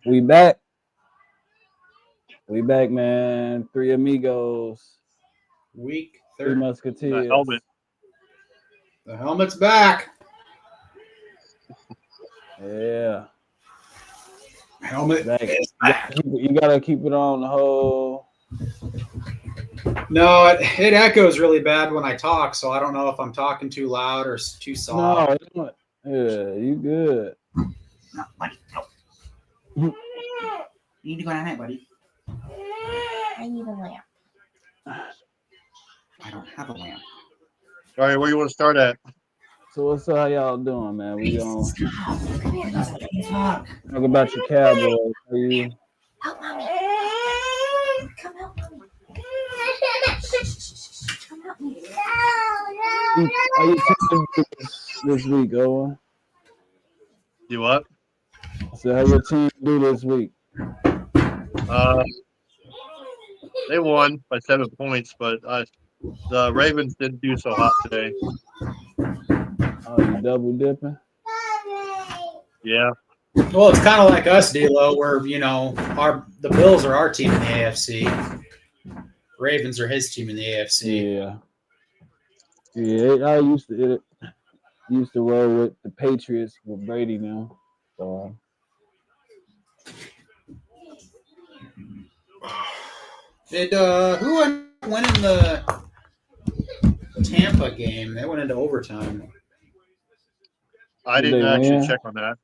We back. We back, man. Three amigos. Week Three 30. musketeers. The helmet. The helmet's back. Yeah. Helmet Back. is back. You gotta keep it on the whole. No, it echoes really bad when I talk, so I don't know if I'm talking too loud or too soft. No, yeah, you good. No, buddy, no. You need to go down there, buddy. I need a lamp. I don't have a lamp. All right, where you want to start at? So what's up? How y'all doing, man? We gonna Come here, Talk. talk about your Cowboys. Are you? help mommy. Come help mommy. Come help me. Are you team this week, Owen? You what? So how your team do this week? They won by 7 points, but the Ravens didn't do so hot today. Oh, you double dipping? Yeah. Well, it's kind of like us, D-Lo, where, the Bills are our team in the AFC. Ravens are his team in the AFC. Yeah. Yeah, I used to roll with the Patriots with Brady now. So Who ended up winning the Tampa game? They went into overtime. I Did didn't they actually win? check on that.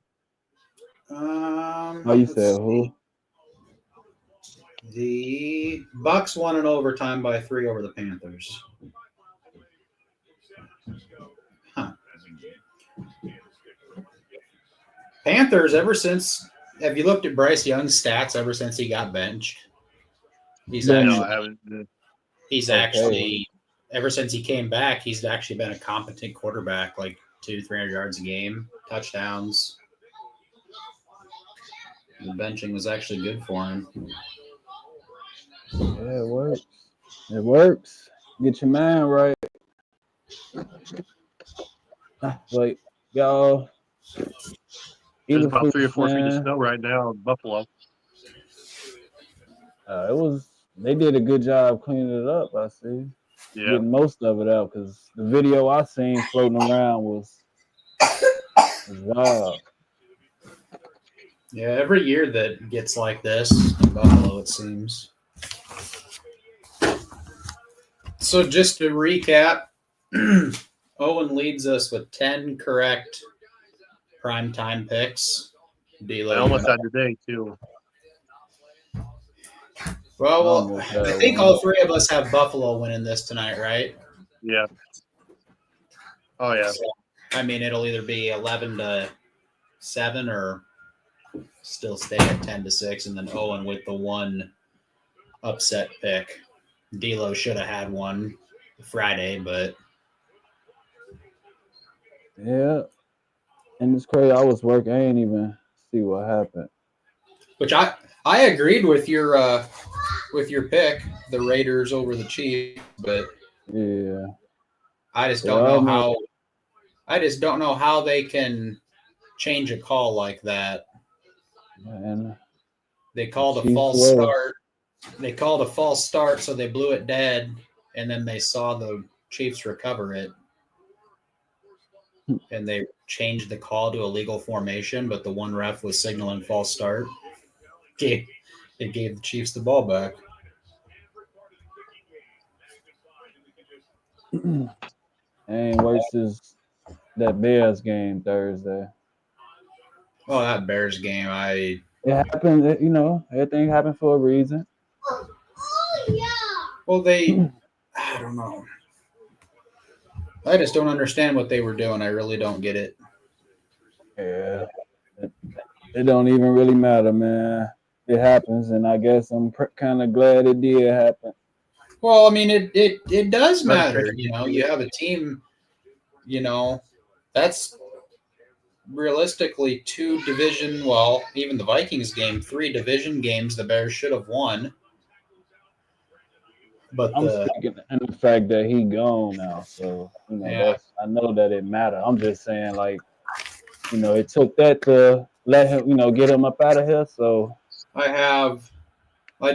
Oh, you said who? The Bucks won in overtime by 3 over the Panthers. Huh. Panthers, have you looked at Bryce Young's stats ever since he got benched? He's No, actually, No, I haven't. he's Okay. actually, ever since he came back, he's actually been a competent quarterback, like 200-300 yards a game, touchdowns. The benching was actually good for him. Yeah, it works. It works. Get your mind right. Like, y'all. There's about 3 or EBERFLUS 4 feet of fan. snow right now in Buffalo. They did a good job cleaning it up, I see. Yeah. Getting most of it out because the video I seen floating around was wild. Yeah, every year that gets like this in Buffalo, it seems. So just to recap, Owen leads us with 10 correct primetime picks. I almost had today, too. Well, I think all three of us have Buffalo winning this tonight, right? Yeah. Oh, yeah. So, I mean, it'll either be 11-7 or still stay at 10-6, and then Owen with the one upset pick. D'Lo should have had one Friday, but Yeah. And it's crazy. I was working. I ain't even see what happened. which I agreed with your pick, the Raiders over the Chiefs, but Yeah. I just don't know how. I just don't know how they can change a call like that. Man. They called a Chiefs false were. start. They called a false start, so they blew it dead, and then they saw the Chiefs recover it, and they changed the call to a legal formation, but the one ref was signaling false start. It gave the Chiefs the ball back. Ain't worse as that Bears game Thursday. Well, that Bears game, It happened, everything happened for a reason. I don't know. I just don't understand what they were doing. I really don't get it. Yeah. It don't even really matter, man. It happens, and I guess I'm kind of glad it did happen. Well, I mean, it does matter. You have a team, that's realistically even the Vikings game, 3 division games the Bears should have won. But I'm speaking in the fact that he gone now, so that's I know that it matter. I'm just saying, like, it took that to let him, get him up out of here. So I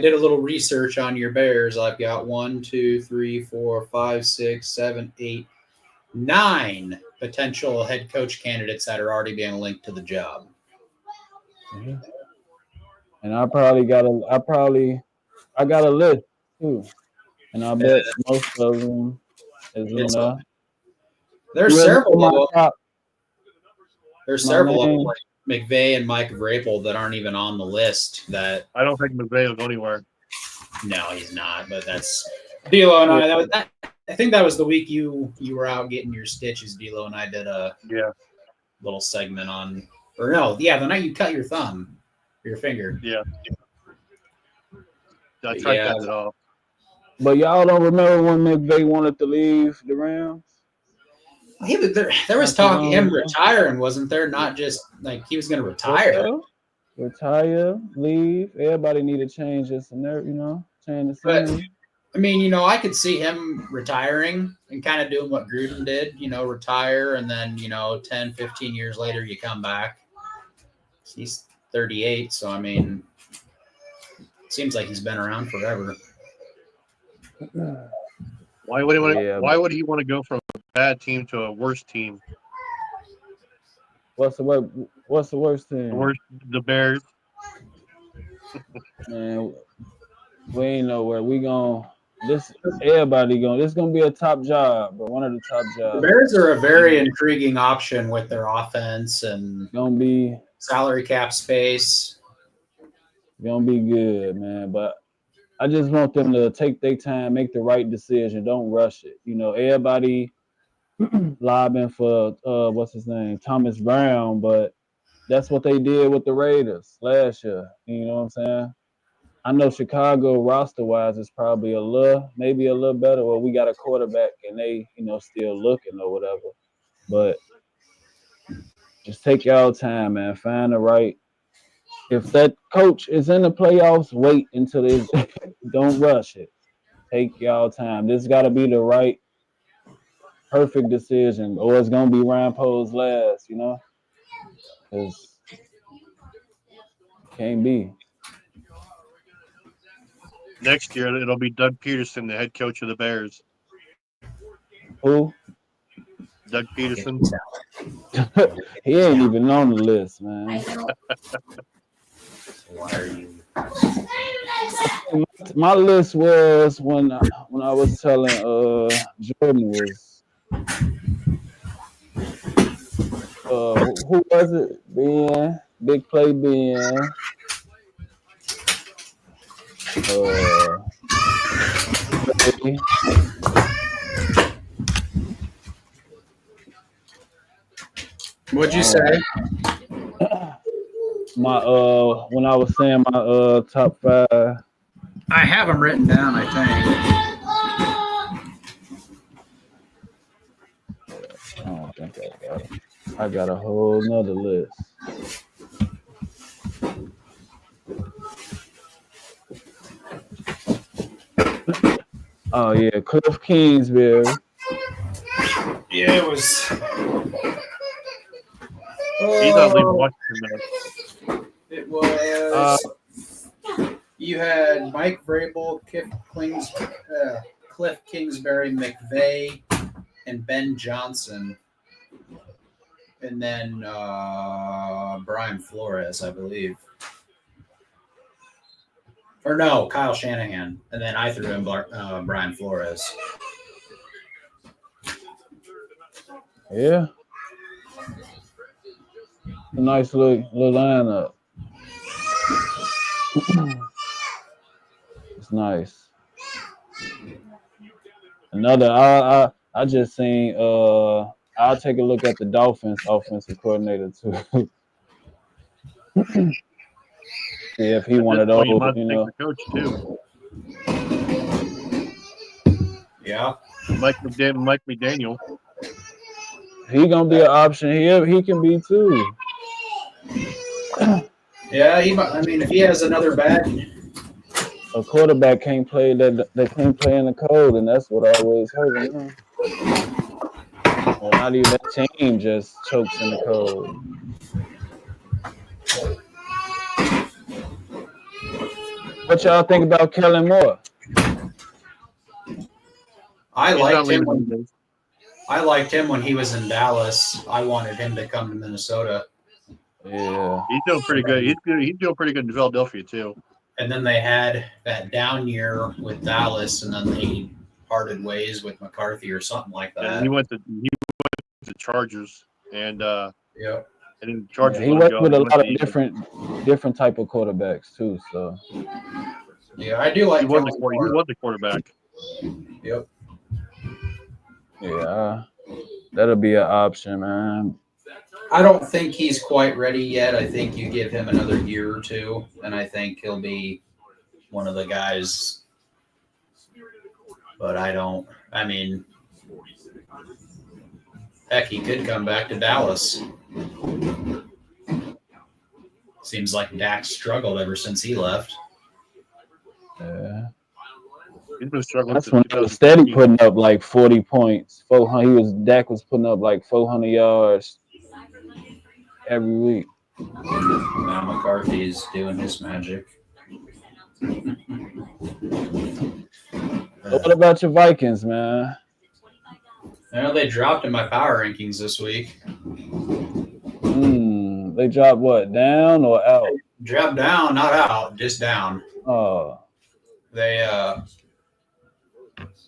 did a little research on your Bears. I've got 1, 2, 3, 4, 5, 6, 7, 8, 9 potential head coach candidates that are already being linked to the job. And I got a list too, and I bet most of them is on there. There's several of them. There's several of them, like McVay and Mike Vrabel, that aren't even on the list. That I don't think McVay will go anywhere. No, he's not. But that's D'Lo and I. I think that was the week you were out getting your stitches. D'Lo and I did a little segment on, or no, the night you cut your thumb, or your finger. Yeah. I tried to cut it off. But y'all don't remember when McVay wanted to leave the Rams? There was talk of him retiring, wasn't there? Not just like he was going to retire. Retire, leave. Everybody need to change this and there, change the scenery. I mean, I could see him retiring and kind of doing what Gruden did, retire, and then, 10, 15 years later, you come back. He's 38, so, I mean, it seems like he's been around forever. Why would he want to go from a bad team to a worse team? What's the worst team? The Bears. Man, we ain't nowhere. This is gonna be a top job, but one of the top jobs. The Bears are a very intriguing option with their offense and gonna be salary cap space. Gonna be good, man. But I just want them to take their time, make the right decision. Don't rush it. Everybody lobbing for what's his name, Thomas Brown, but that's what they did with the Raiders last year. You know what I'm saying? I know Chicago roster-wise is probably maybe a little better. Well, we got a quarterback and they, still looking or whatever. But just take y'all time, man. Find the right. If that coach is in the playoffs, wait until don't rush it. Take y'all time. This got to be the right, perfect decision, or it's gonna be Ryan Poe's last. Because can't be. Next year, it'll be Doug Peterson, the head coach of the Bears. Who? Doug Peterson. He ain't even on the list, man. Why are you? My list was when I was telling Jordan was who was it? Ben, Big Play Ben. What'd you say? My when I was saying my top 5. I have them written down, I think. I don't think I got it. I got a whole nother list. Oh yeah, Cliff Kingsbury. Yeah, it was. He's not leaving Washington. It was. You had Mike Vrabel, Cliff Kingsbury, McVay, and Ben Johnson, and then Brian Flores, I believe. Or no, Kyle Shanahan, and then I threw in Brian Flores. Yeah. A nice little lineup. It's nice. Another, I just seen. I'll take a look at the Dolphins offensive coordinator too. See if he one of those, The coach too. Yeah. Mike McDaniel. He gonna be an option here. He can be too. Yeah, if he has another bad a quarterback can't play that they can't play in the cold, and that's what always hurts them. Well, not even that team just chokes in the cold. What y'all think about Kellen Moore? I He's not liked him leaving when anything. I liked him when he was in Dallas. I wanted him to come to Minnesota. Yeah, He's doing pretty good. He's good. He's doing pretty good in Philadelphia too. And then they had that down year with Dallas, and then they parted ways with McCarthy or something like And that. he went to the Chargers, and Yep. and then the Chargers he let him worked go. with He a went lot to of Eagles. different type of quarterbacks too. So Yeah, I do like He was Kellen he Moore. was the quarterback. Yep. yeah, that'll be an option, man. I don't think he's quite ready yet. I think you give him another year or two, and I think he'll be one of the guys. But I mean, heck, he could come back to Dallas. Seems like Dak struggled ever since he left. Yeah. He's been struggling That's since when he was steady 2015. putting up like 40 points. 400. Dak was putting up like 400 yards every week. Now McCarthy's doing his magic. What about your Vikings, man? They dropped in my power rankings this week. They dropped what, down or out? Dropped down, not out, just down. Oh, They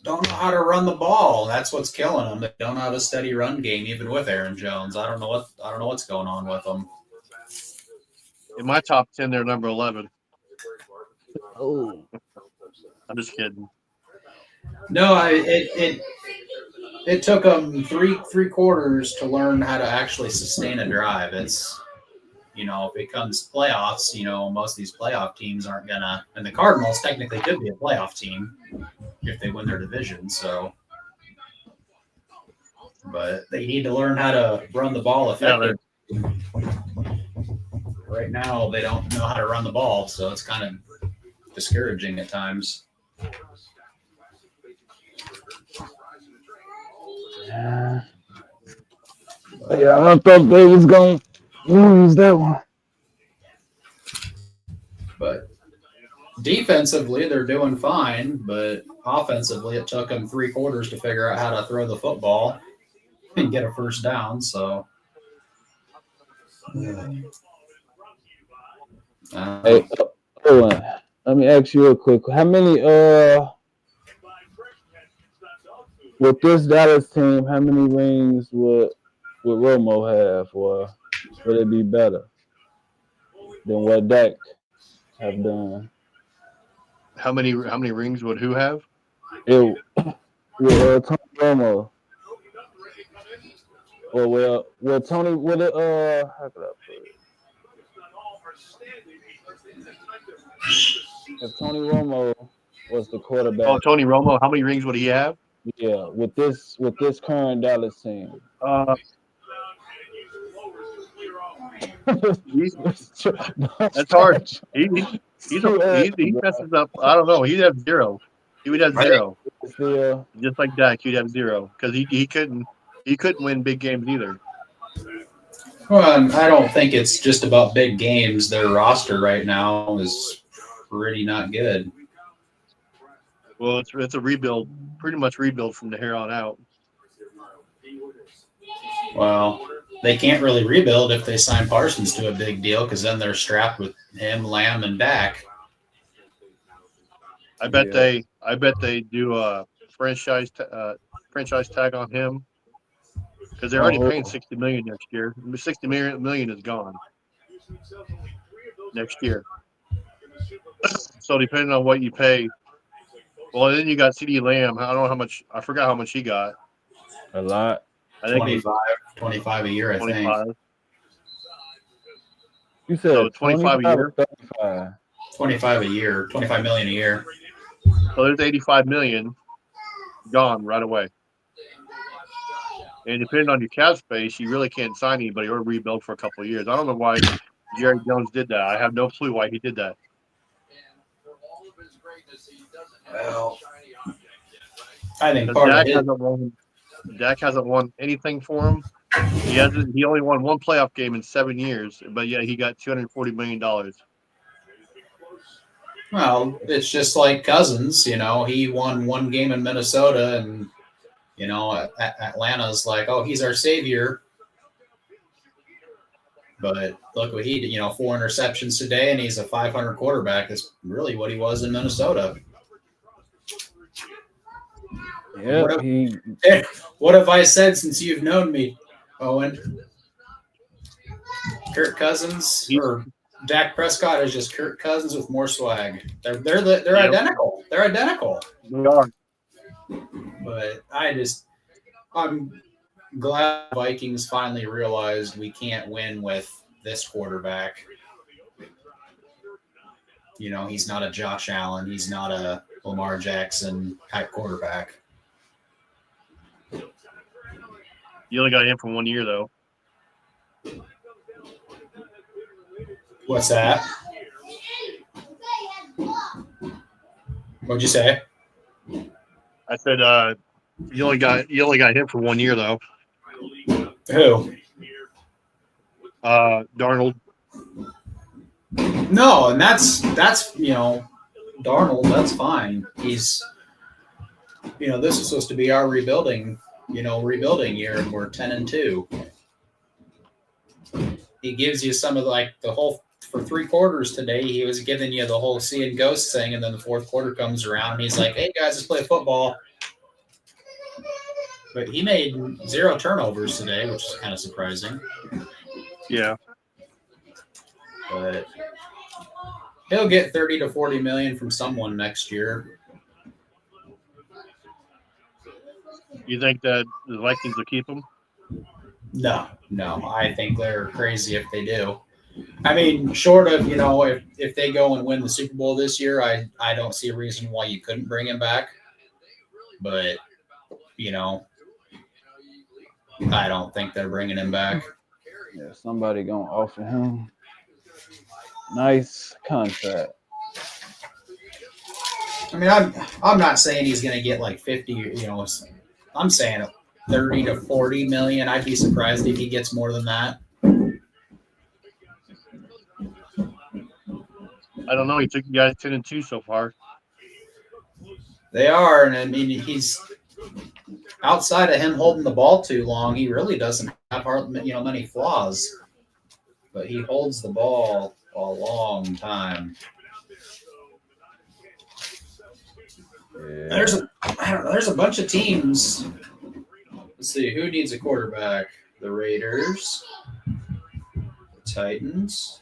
don't know how to run the ball. That's what's killing them. They don't have a steady run game, even with Aaron Jones. I don't know what's going on with them. In my top 10, they're number 11. oh, I'm just kidding. No, it took them three quarters to learn how to actually sustain a drive. It's if it comes playoffs, most of these playoff teams aren't gonna. And the Cardinals technically could be a playoff team if they win their division. So, but they need to learn how to run the ball effectively. Right now, they don't know how to run the ball, so it's kind of discouraging at times. yeah. I thought they was gonna lose that one. But defensively, they're doing fine. But offensively, it took them three quarters to figure out how to throw the football and get a first down. So, Hey, Owen, let me ask you a quick. How many with this Dallas team? How many rings would Romo have, or would it be better than what Dak have done? How many rings would who have? It with Tony Romo. Or well Tony with it how could I put it? If Tony Romo was the quarterback, Oh, Tony Romo. How many rings would he have? yeah, with this current Dallas team. That's hard. He messes up. I don't know. He'd have zero. He would have zero. Still, Just like Dak, he'd have zero because he couldn't win big games either. Well, I don't think it's just about big games. Their roster right now is pretty not good. Well, it's a rebuild, pretty much rebuild from the here on out. Well, they can't really rebuild if they sign Parsons to a big deal because then they're strapped with him, Lamb, and Dak. I bet they do a franchise tag on him because they're already paying $60 million next year. $60 million is gone next year. So depending on what you pay, well, then you got CeeDee Lamb. I don't know how much. I forgot how much he got. a lot. I think 25 a year, I 25. think. You said So 25 a year. 35. 25 a year, 25 million a year. So there's 85 million gone right away. And depending on your cap space, you really can't sign anybody or rebuild for a couple of years. I don't know why Jerry Jones did that. I have no clue why he did that. Well, I think Because part of Dak it. hasn't won anything for him. He only won one playoff game in 7 years, but yeah, he got $240 million. Well, it's just like Cousins. He won one game in Minnesota, and Atlanta's like, oh, he's our savior. But look what he did. 4 interceptions today, and he's a 500 quarterback. That's really what he was in Minnesota. Yeah, What have I said since you've known me, Owen? Kirk Cousins or Dak Prescott is just Kirk Cousins with more swag. They're identical. They're identical. They are. But I'm glad Vikings finally realized we can't win with this quarterback. He's not a Josh Allen. He's not a Lamar Jackson type quarterback. You only got him for 1 year, though. What's that? What'd you say? I said you only got him for 1 year, though. Who? Darnold. No, and that's Darnold. That's fine. He's this is supposed to be our rebuilding year, and we're 10-2. He gives you some of the whole for 3 quarters today. He was giving you the whole seeing ghosts thing, and then the 4th quarter comes around, and he's like, "Hey guys, let's play football." But he made 0 turnovers today, which is kind of surprising. Yeah. But he'll get 30 to 40 million from someone next year. You think that the Vikings will keep him? No. I think they're crazy if they do. I mean, short of, if they go and win the Super Bowl this year, I don't see a reason why you couldn't bring him back. But, I don't think they're bringing him back. Yeah, somebody going to offer him nice contract. I mean, I'm not saying he's going to get 50, I'm saying 30 to 40 million. I'd be surprised if he gets more than that. I don't know. He took you guys 10-2 so far. They are, and I mean, he's outside of him holding the ball too long. He really doesn't have many flaws, but he holds the ball a long time. Yeah. There's a bunch of teams. Let's see, who needs a quarterback? The Raiders, the Titans,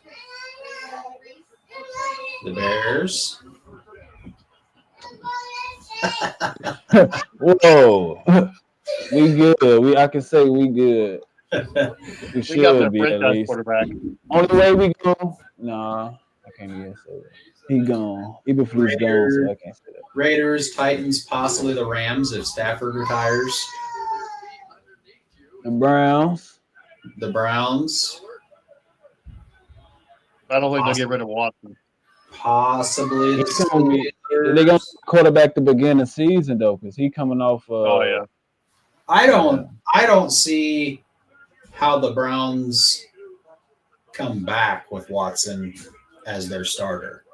the Bears. Whoa, we good. I can say we good. We should got that be at franchise least. quarterback. Only way we go. Nah, I can't even say that. He gone. EBERFLUS gone, so I can't say that. Raiders, Titans, possibly the Rams if Stafford retires. The Browns. The Browns. I don't think they'll get rid of Watson. Possibly the They're going Steelers. to quarterback the beginning of the season, though, because he coming off. Oh, yeah. I don't see how the Browns come back with Watson as their starter.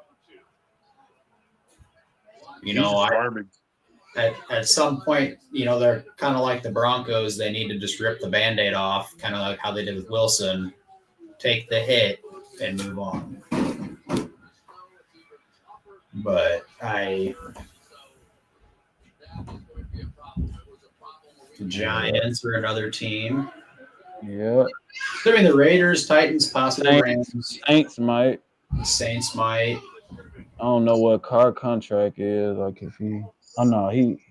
At some point, they're kind of like the Broncos. They need to just rip the Band-Aid off, kind of like how they did with Wilson, take the hit and move on. But the Giants are another team. Yeah. I mean, the Raiders, Titans, possibly Rams. Saints might. Saints might. I don't know what Carr contract is. Like if he,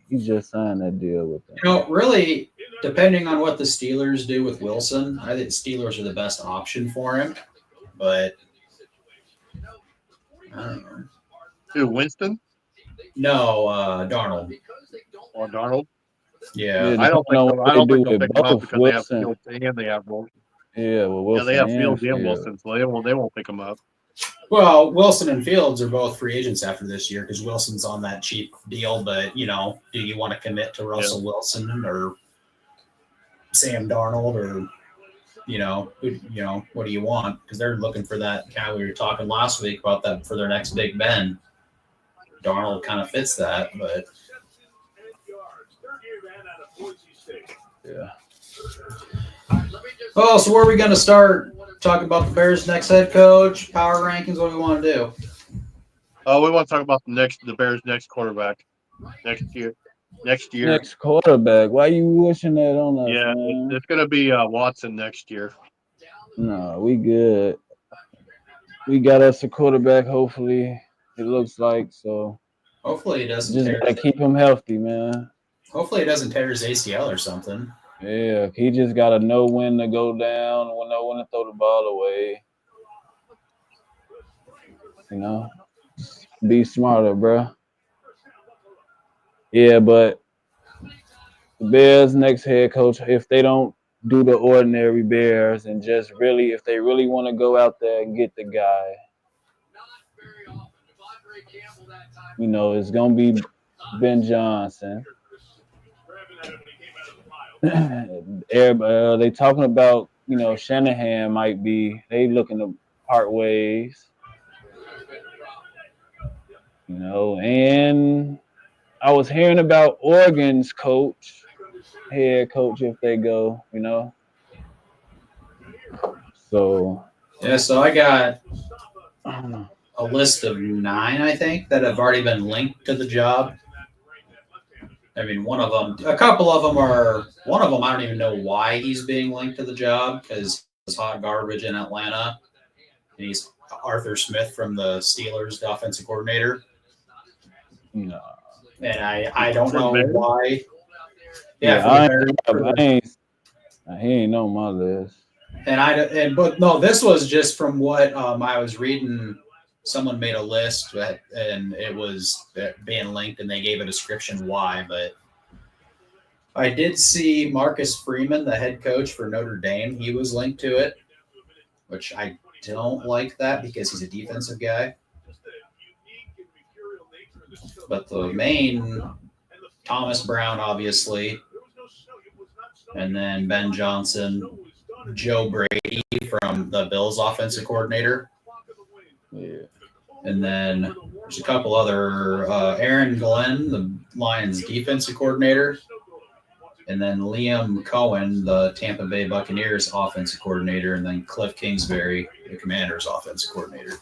he just signed that deal with them. Really, depending on what the Steelers do with Wilson, I think the Steelers are the best option for him. But I don't know. Who, Winston? No, Darnold. Or Darnold? Yeah. I don't think they'll pick him up because Wilson. they have Fields and they have Wilson. Yeah, well, Wilson. Yeah, they have Fields and Fields. Wilson, so they won't pick him up. Well, Wilson and Fields are both free agents after this year because Wilson's on that cheap deal. But, you know, do you want to commit to Russell Wilson or Sam Darnold or, what do you want? Because they're looking for that guy we were talking last week about that for their next Big Ben. Darnold kind of fits that, but. Yeah. Oh, so where are we going to start? Talk about the Bears' next head coach, power rankings. What do we want to do? We want to talk about the Bears' next quarterback next year. Next quarterback. Why you wishing that on us, Yeah, man? it's going to be Watson next year. No, we good. We got us a quarterback. Hopefully, it looks like so. Hopefully, he doesn't. Just gotta keep him healthy, man. Hopefully, he doesn't tear his ACL or something. Yeah, he just gotta know when to go down, know when to throw the ball away. You know, be smarter, bro. Yeah, but the Bears' next head coach, if they don't do the ordinary Bears and just really, if they really want to go out there and get the guy, you know, it's gonna be Ben Johnson. They talking about, you know, Shanahan might be, they looking to part ways, you know, and I was hearing about Oregon's head coach, if they go, you know. So yeah, so I got a list of 9, I think, that have already been linked to the job. I mean, one of them I don't even know why he's being linked to the job because it's hot garbage in Atlanta. And he's Arthur Smith from the Steelers, the offensive coordinator. No. And I don't know why. Yeah, he ain't on my list. But no, this was just from what I was reading. Someone made a list and it was being linked, and they gave a description why. But I did see Marcus Freeman, the head coach for Notre Dame. He was linked to it, which I don't like that because he's a defensive guy. But the main, Thomas Brown, obviously, and then Ben Johnson, Joe Brady from the Bills offensive coordinator. Yeah. And then there's a couple other, Aaron Glenn, the Lions defensive coordinator. And then Liam Cohen, the Tampa Bay Buccaneers offensive coordinator. And then Cliff Kingsbury, the Commanders offensive coordinator.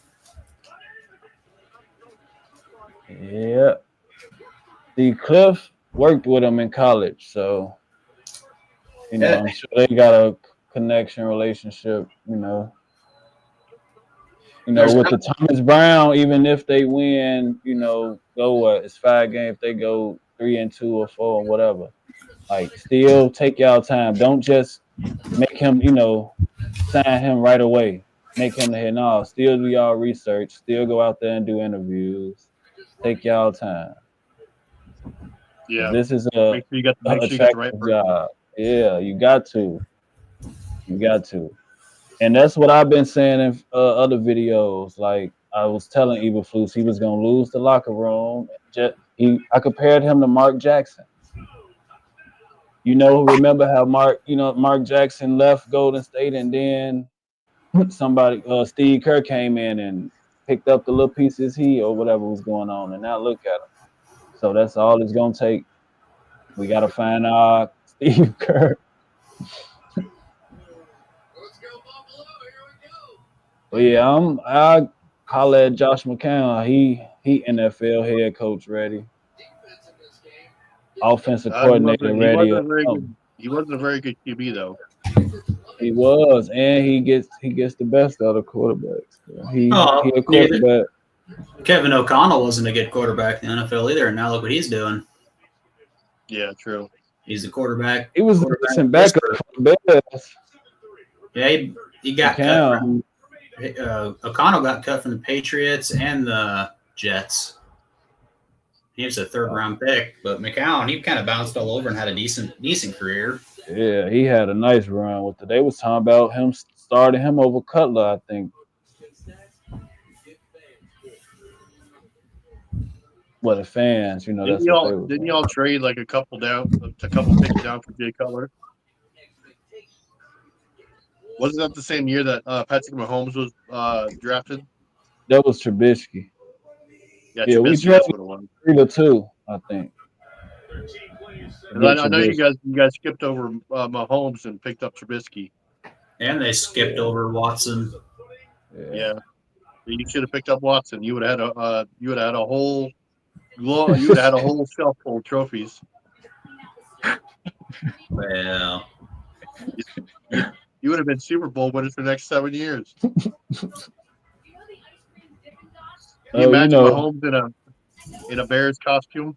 Yeah. See, Cliff worked with him in college, so, you know, I'm sure they got a connection, relationship, you know. With the Thomas Brown, even if they win, you know, it's 5 games. If they go 3-2 or 4 or whatever, like, still take y'all time. Don't just make him, you know, sign him right away. Make him the head. No, still do y'all research. Still go out there and do interviews. Take y'all time. Yeah, this is make sure you get the right job. Yeah, you got to. And that's what I've been saying in other videos. Like, I was telling EBERFLUS he was going to lose the locker room. I compared him to Mark Jackson. You know, remember how Mark Jackson left Golden State, and then Steve Kerr came in and picked up the little pieces or whatever was going on, and now look at him. So that's all it's going to take. We got to find our Steve Kerr. But yeah, I holler at Josh McCown. He NFL head coach ready. Offensive coordinator ready. He wasn't a very good QB though. He was, and he gets the best out of quarterbacks. He a quarterback. Kevin O'Connell wasn't a good quarterback in the NFL either, and now look what he's doing. Yeah, true. He's the quarterback. He was a decent backup for the Bears. Yeah, he got cut from O'Connell got cut from the Patriots and the Jets. He was a 3rd-round pick, but McCown, he kind of bounced all over and had a decent career. Yeah, he had a nice run with it. They was talking about him starting him over Cutler, I think. Well, the fans, you know, Didn't that's what they y'all were. didn't y'all trade like a couple picks down for Jay Cutler? Wasn't that the same year that Patrick Mahomes was drafted? That was Trubisky. Yeah, Yeah, we Trubisky. That's traded what it was. 3-2, I think. To 'Cause get I know you Trubisky. guys skipped over Mahomes and picked up Trubisky. And they skipped over Watson. Yeah, you should have picked up Watson. You would have had a whole you would have had a whole shelf full of trophies. Well, You would have been Super Bowl winners for the next 7 years. Can you imagine Mahomes in a Bears costume?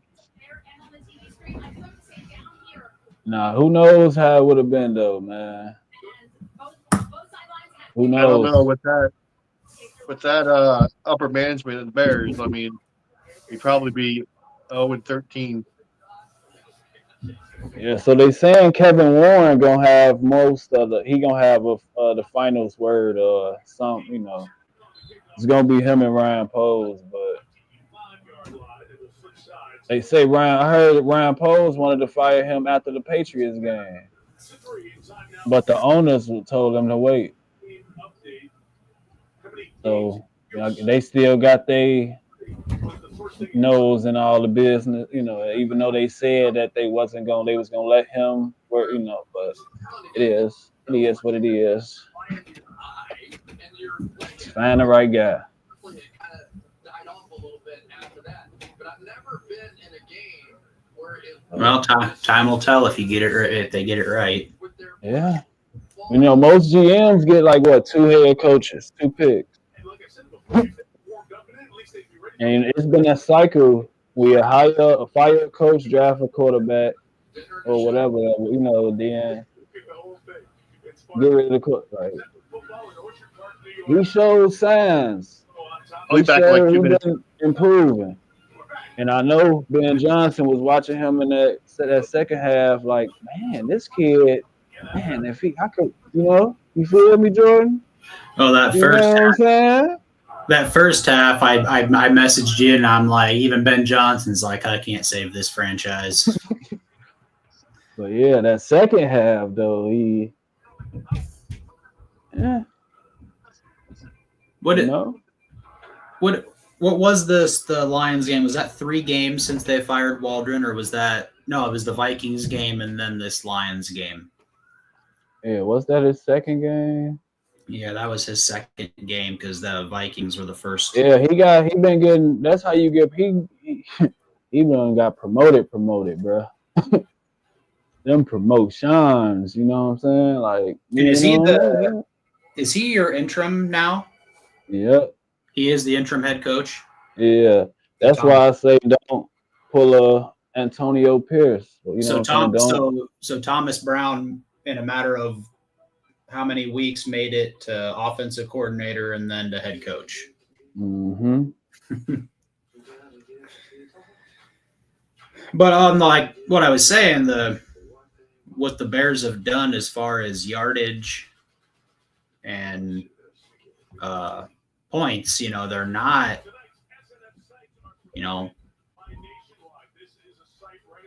Nah, who knows how it would have been though, man. Who knows? I don't know with that upper management of the Bears. I mean, he'd probably be 0-13. Yeah, so they saying Kevin Warren gonna have most of he gonna have the finals word or some, you know. It's gonna be him and Ryan Poles, but they say I heard Ryan Poles wanted to fire him after the Patriots game, but the owners told him to wait. So you know, they still got their nose in all the business, you know. Even though they said that they was gonna let him work, you know. But it is what it is. Find the right guy. Well, time will tell if you get it if they get it right. Yeah, you know, most GMs get like what 2 head coaches, 2 picks, and it's been a cycle. We fire a coach, draft a quarterback, or whatever, you know. Then get rid of the coach. Like he showed signs. I'll be back in like 2 minutes. Been improving. And I know Ben Johnson was watching him in that second half, like, man, this kid, man, if I could, you know, you feel me, Jordan? Oh, that first half, I messaged you and I'm like, even Ben Johnson's like, I can't save this franchise. But yeah, that second half though, What was the Lions game? Was that 3 games since they fired Waldron, or was that no? It was the Vikings game and then this Lions game. Yeah, was that his second game? Yeah, that was his second game because the Vikings were the first. Yeah, he been getting. That's how you get he been got promoted, bro. Them promotions, you know what I'm saying? Like, is he your interim now? Yep. He is the interim head coach. Yeah, that's why I say don't pull a Antonio Pierce. You know so Thomas Brown, in a matter of how many weeks, made it to offensive coordinator and then to head coach. Mm-hmm. But like what I was saying, what the Bears have done as far as yardage and points, you know, they're not, you know,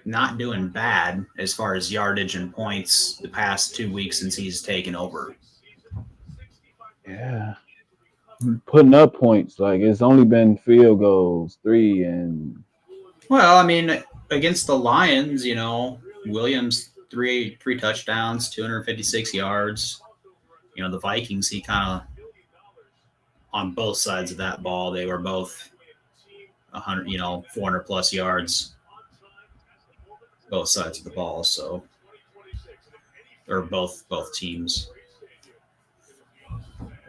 not doing bad as far as yardage and points the past 2 weeks since he's taken over. Yeah. Putting up points. Like, it's only been field goals, 3 and... Well, I mean, against the Lions, you know, Williams, three touchdowns, 256 yards. You know, the Vikings, he kind of, on both sides of that ball, they were both 100, 400 plus yards, both sides of the ball. So, or both teams.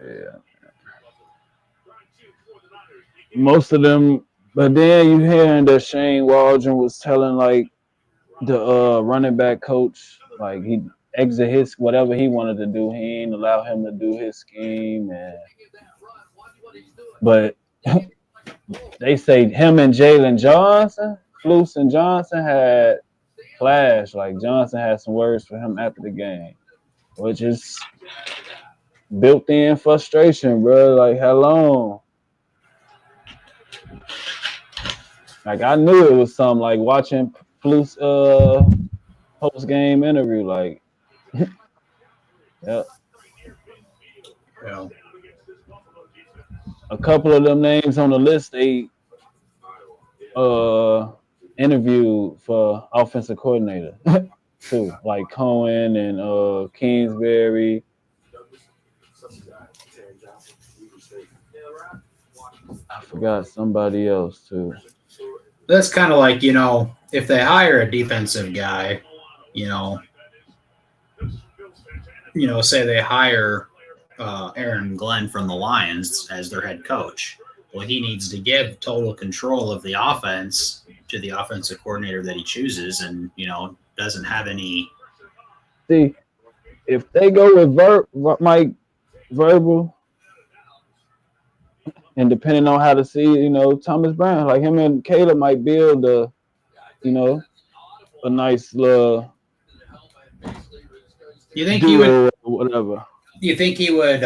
Yeah. Most of them, but then you hearing that Shane Waldron was telling like the running back coach, like he exit his whatever he wanted to do. He ain't allow him to do his scheme, but they say him and Jalen Johnson, Flus and Johnson had clash. Like Johnson had some words for him after the game, which is built-in frustration, bro. Like how long? Like I knew it was something. Like watching Flus post game interview. Like, yeah, Well, a couple of them names on the list they interviewed for offensive coordinator too, like Cohen and Kingsbury. I forgot somebody else too. that's kind of like, if they hire a defensive guy, say they hire Aaron Glenn from the Lions as their head coach. Well, he needs to give total control of the offense to the offensive coordinator that he chooses, and doesn't have any. See, if they go with Mike Verbal, and depending on how to see, Thomas Brown, like him and Caleb might build a nice little. You think he would? Whatever. You think he would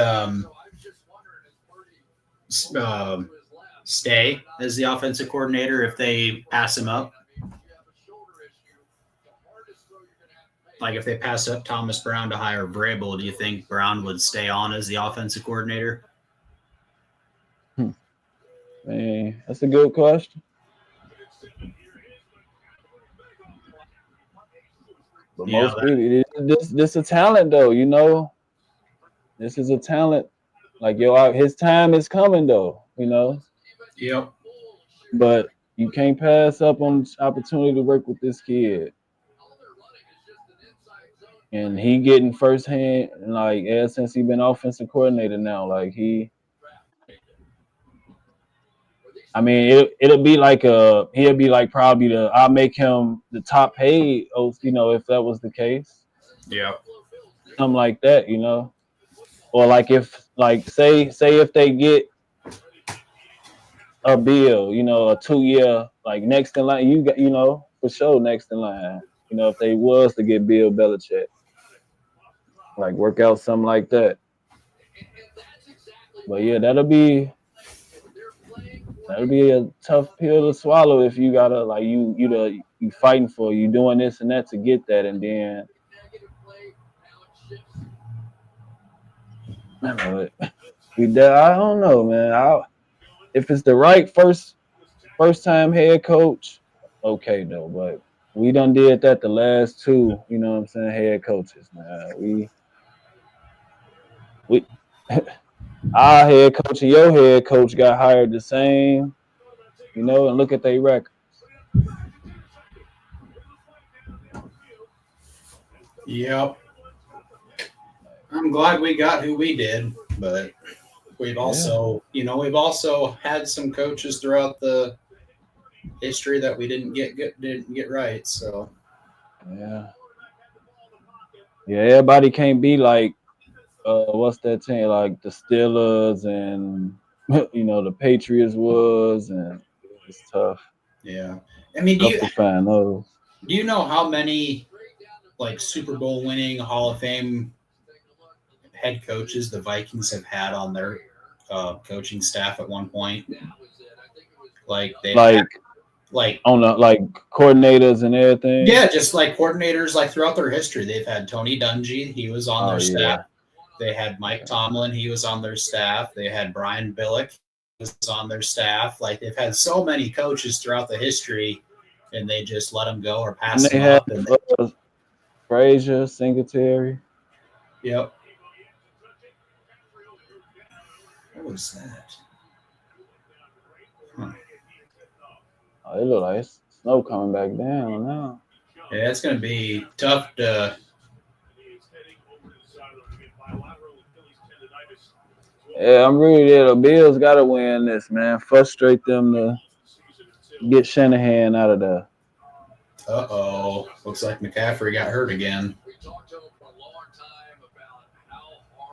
stay as the offensive coordinator if they pass him up? Like if they pass up Thomas Brown to hire Vrabel, do you think Brown would stay on as the offensive coordinator? Man, that's a good question. But most people, this a talent though, This is a talent. Like his time is coming though, Yep. But you can't pass up on the opportunity to work with this kid. And he getting firsthand, like ever since he been offensive coordinator now, like it'll be like he'll be like probably I'll make him the top paid, if that was the case. Yeah. Something like that, Or like say if they get a bill, a 2-year, like next in line, you got, for sure next in line. If they was to get Bill Belichick, like work out something like that. But yeah, that'll be a tough pill to swallow if you gotta like you fighting for, you doing this and that to get that, and then I don't know, man. If it's the right first time head coach, okay though. But we done did that the last two, head coaches, man. We our head coach and your head coach got hired the same, and look at their records. Yep. I'm glad we got who we did, but we've also, we've also had some coaches throughout the history that we didn't get right. So yeah, everybody can't be like what's that team, like the Steelers and the Patriots was, and it's tough. Yeah, I mean, do you know how many like Super Bowl winning Hall of Fame head coaches the Vikings have had on their coaching staff at one point? Like they on the like coordinators and everything. Yeah, just like coordinators, like throughout their history, they've had Tony Dungy, he was on their staff. They had Mike Tomlin, he was on their staff. They had Brian Billick, he was on their staff. Like they've had so many coaches throughout the history, and they just let them go or pass them up. And Frazier, Singletary. Yep. What was that? Huh. Oh, it look like it's snow coming back down now. Yeah, it's going to be tough to. Yeah, I'm really there. The Bills got to win this, man. Frustrate them to get Shanahan out of there. Uh-oh. Looks like McCaffrey got hurt again.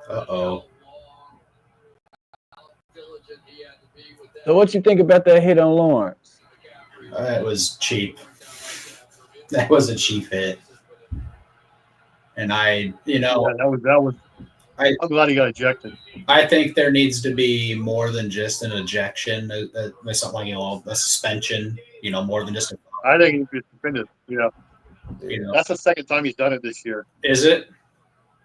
Uh-oh. So what you think about that hit on Lawrence? That was cheap. That was a cheap hit. And I'm glad he got ejected. I think there needs to be more than just an ejection, something like, a suspension. more than just I think he'd be suspended. a. That's the second time he's done it this year. Is it?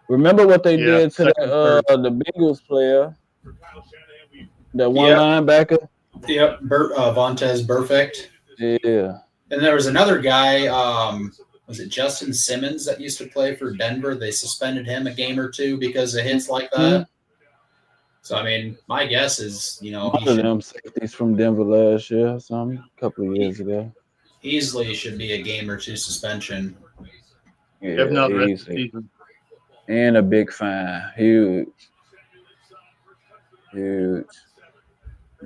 Remember what they Yeah, did to second, third. the Bengals player, that one Yep. linebacker? Yep, Vontez Perfect. Yeah. And there was another guy, was it Justin Simmons that used to play for Denver? They suspended him a game or two because of hits like that. So, I mean, my guess is, One of them safeties from Denver last year, a couple of years ago. Easily should be a game or two suspension. Yeah, If not the rest of the easy. season. And a big fine. Huge.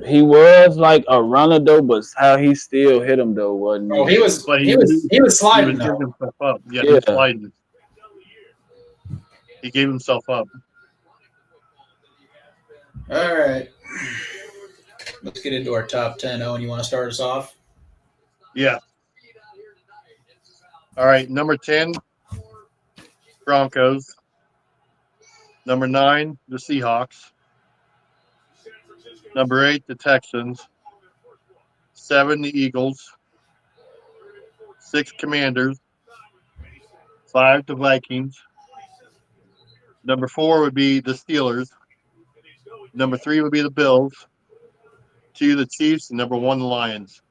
He was like a runner though, but how he still hit him though wasn't. Oh, he was sliding. He was though. giving himself up. Yeah, he Yeah. was sliding. He gave himself up. All right. Let's get into our top 10. Owen, you want to start us off? Yeah. All right, number 10, Broncos. Number 9, the Seahawks. Number 8, the Texans. 7, the Eagles. 6, Commanders. 5, the Vikings. Number 4 would be the Steelers. Number 3 would be the Bills. 2, the Chiefs. And number 1, the Lions.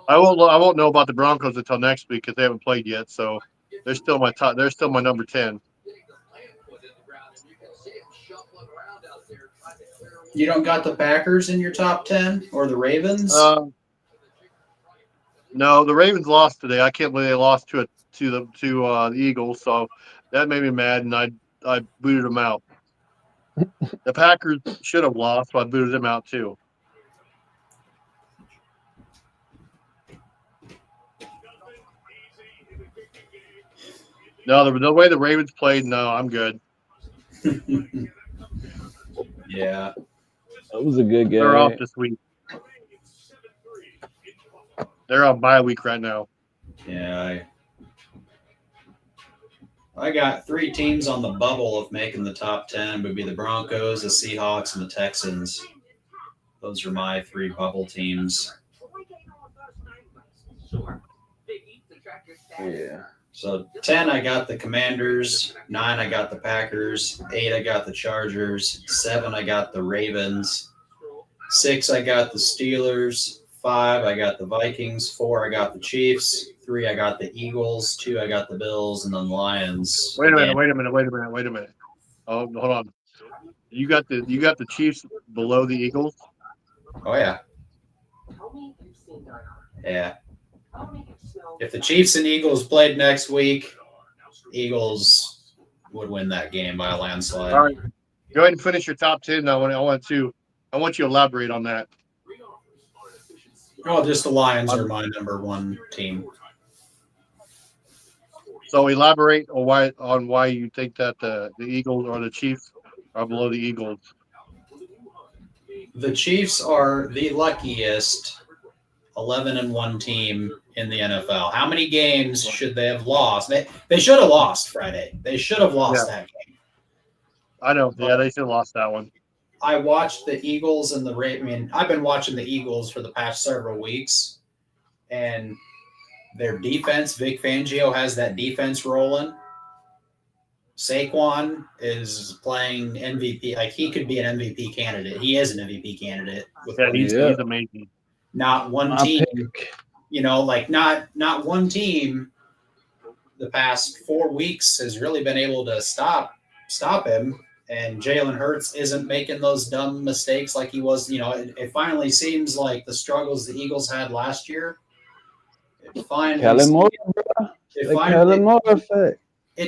I won't know about the Broncos until next week because they haven't played yet. So they're still my top. They're still my number 10. You don't got the Packers in your top 10 or the Ravens? No, the Ravens lost today. I can't believe they lost to the Eagles. So that made me mad, and I booted them out. The Packers should have lost, so I booted them out too. No, the way the Ravens played, no, I'm good. Yeah. That was a good game. They're off this week. They're on bye week right now. Yeah. I got 3 teams on the bubble of making the top 10. Would be the Broncos, the Seahawks, and the Texans. Those are my 3 bubble teams. Yeah. So 10, I got the Commanders. 9, I got the Packers. 8, I got the Chargers. 7, I got the Ravens. 6, I got the Steelers. 5, I got the Vikings. 4, I got the Chiefs. 3, I got the Eagles. 2, I got the Bills, and then Lions. Wait a minute. Oh, hold on. You got the Chiefs below the Eagles? Oh yeah. Yeah. If the Chiefs and Eagles played next week, Eagles would win that game by a landslide. All right. Go ahead and finish your top 10. I want you to elaborate on that. Oh, just the Lions are my number 1 team. So elaborate on why you think that the Eagles or the Chiefs are below the Eagles. The Chiefs are the luckiest 11-1 team in the NFL. How many games should they have lost? They should have lost Friday. They should have lost that game. I know. Yeah, they should have lost that one. I watched the Eagles and the Ravens. I mean, I've been watching the Eagles for the past several weeks, and their defense, Vic Fangio has that defense rolling. Saquon is playing MVP. Like, he could be an MVP candidate. He is an MVP candidate. He's amazing. Not one team, not one team the past 4 weeks has really been able to stop him. And Jalen Hurts isn't making those dumb mistakes like he was. It finally seems like the struggles the Eagles had last year. It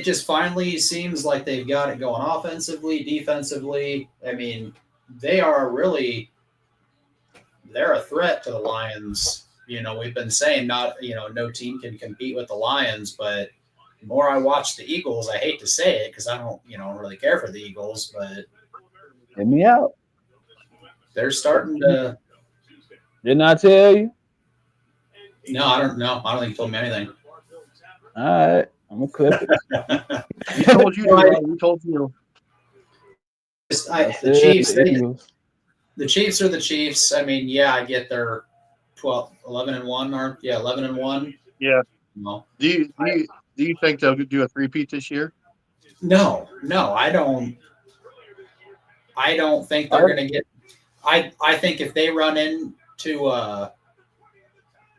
just finally seems like they've got it going offensively, defensively. I mean, they're a threat to the Lions. We've been saying no team can compete with the Lions, but the more I watch the Eagles, I hate to say it because I don't really care for the Eagles, but hit me out. They're starting to. Didn't I tell you? No, I don't know. I don't think you told me anything. All right, I'm gonna clip it. He told you. He told you. That's The it. Chiefs. The Eagles. The Chiefs are the Chiefs. I mean, yeah, I get their 11-1, aren't? Yeah, 11-1. Yeah. No, Do you think they'll do a three-peat this year? no, I don't. I don't think they're going to get. I think if they run into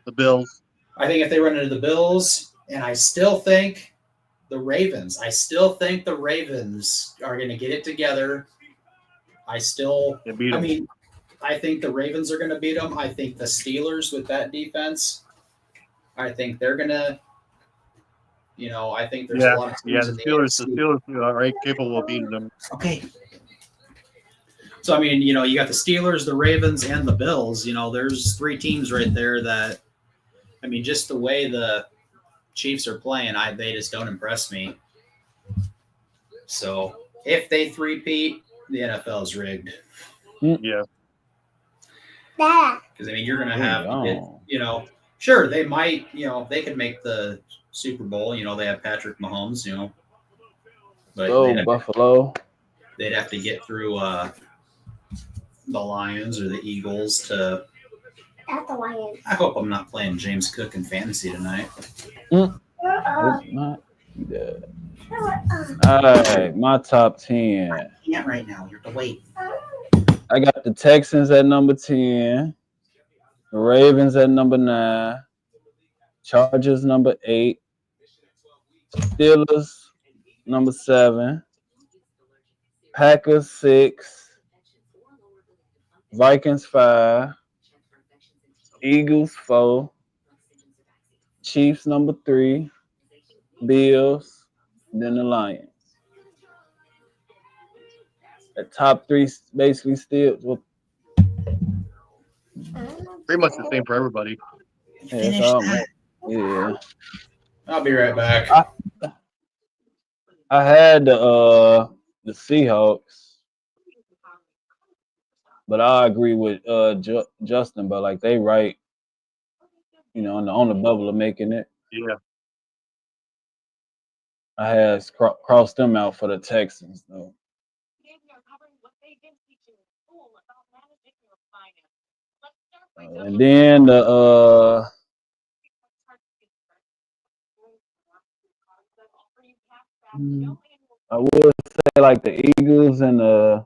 The Bills. I think if they run into the Bills, and I still think the Ravens. I still think the Ravens are going to get it together. They beat them. mean, I think the Ravens are going to beat them. I think the Steelers with that defense. I think they're going to. I think there's a lot of teams the in the Steelers. AFC. The Steelers are right capable of beating them. Okay. So, I mean, you got the Steelers, the Ravens, and the Bills. There's three teams right there that, I mean, just the way the Chiefs are playing, they just don't impress me. So, if they three-peat, the NFL is rigged. Yeah. Because, I mean, you're going to have to get, sure, they might, they could make the Super Bowl. They have Patrick Mahomes, but Buffalo. They'd have to get through the Lions or the Eagles to. Not the Lions. I hope I'm not playing James Cook in fantasy tonight. Hope not. Yeah. All right, my top 10. I can't right now. You have to wait. I got the Texans at number 10, the Ravens at number 9, Chargers number 8, Steelers number 7, Packers 6, Vikings 5, Eagles 4, Chiefs number 3, Bills, then the Lions. The top 3 basically still. Pretty much the same for everybody. Yeah. I'll be right back. I had the Seahawks, but I agree with Justin. But like they right, on the bubble of making it. Yeah. I had crossed them out for the Texans though. And then I would say like the Eagles and the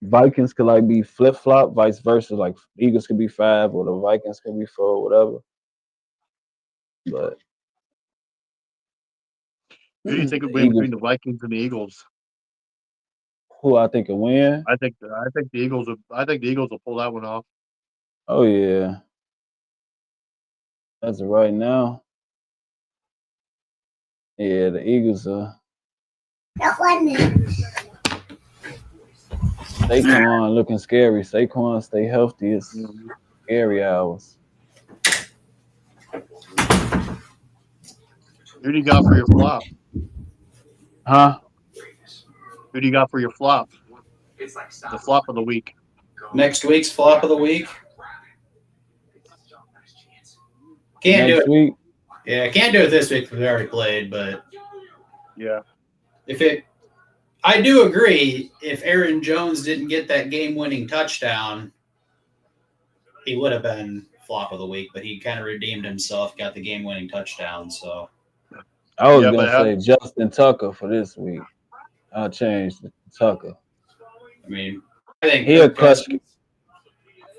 Vikings could like be flip flop, vice versa. Like Eagles could be 5 or the Vikings could be 4, whatever. But who do you think would win between the Vikings and the Eagles? Who I think will win? I think the Eagles will pull that one off. Oh yeah. As of right now. Yeah, the Eagles are. Saquon looking scary. Saquon stay healthy. It's scary hours. Who do you got for your flop? Huh? Who do you got for your flop? The flop of the week. Next week's flop of the week. Can't do it. Week? Yeah, can't do it this week because we already played, but yeah. I do agree, if Aaron Jones didn't get that game-winning touchdown, he would have been flop of the week, but he kind of redeemed himself, got the game-winning touchdown, so. I was going to say Justin Tucker for this week. I'll change to Tucker. I mean, I think he'll clutch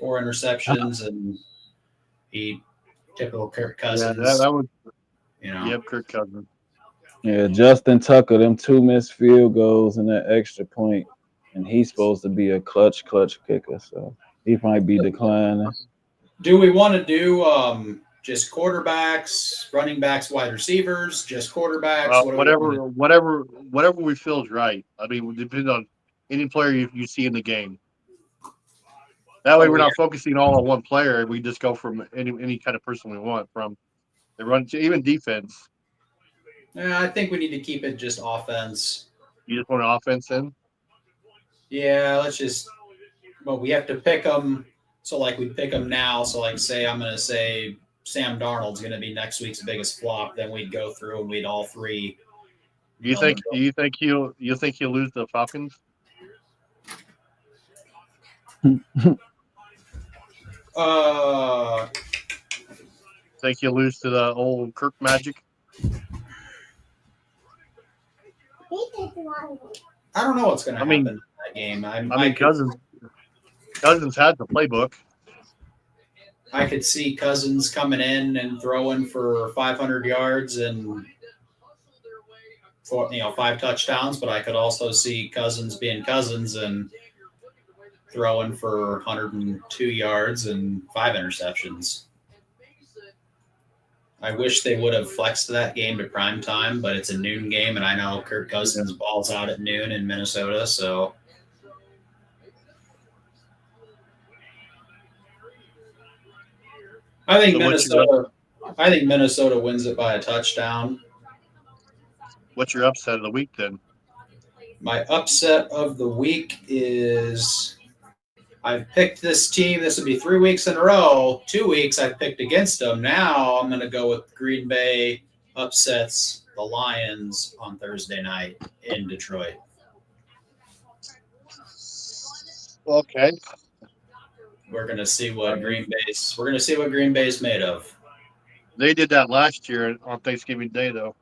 4 interceptions, and typical Kirk Cousins. Yeah, that was, Yep, Kirk Cousins. Yeah, Justin Tucker, them 2 missed field goals and that extra point, and he's supposed to be a clutch kicker, so he might be declining. Do we want to do just quarterbacks, running backs, wide receivers, just quarterbacks? Whatever we feel is right. I mean, it depends on any player you see in the game. That way, we're not focusing all on one player. We just go from any kind of person we want, from the run to even defense. Yeah, I think we need to keep it just offense. You just want an offense in? Yeah, but we have to pick them. So, like, we pick them now. So, like, I'm going to say Sam Darnold's going to be next week's biggest flop. Then we'd go through and we'd all three. You think he'll lose the Falcons? Think you lose to the old Kirk Magic? I don't know what's going to I happen mean- in that game. I mean, Cousins had the playbook. I could see Cousins coming in and throwing for 500 yards and 5 touchdowns, but I could also see Cousins being Cousins and throwing for 102 yards and 5 interceptions. I wish they would have flexed that game to prime time, but it's a noon game, and I know Kirk Cousins balls out at noon in Minnesota, so I think Minnesota wins it by a touchdown. What's your upset of the week then? My upset of the week is I've picked this team. This would be 3 weeks in a row. 2 weeks I've picked against them. Now I'm going to go with Green Bay upsets the Lions on Thursday night in Detroit. Okay. We're going to see what Green Bay's made of. They did that last year on Thanksgiving Day, though.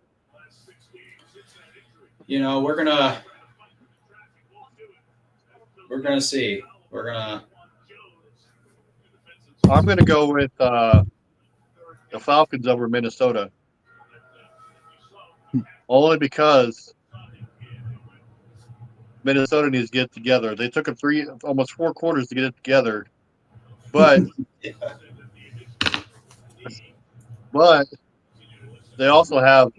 We're going to see. I'm going to go with the Falcons over Minnesota. Only because Minnesota needs to get it together. They took them almost 4 quarters to get it together. But but they also have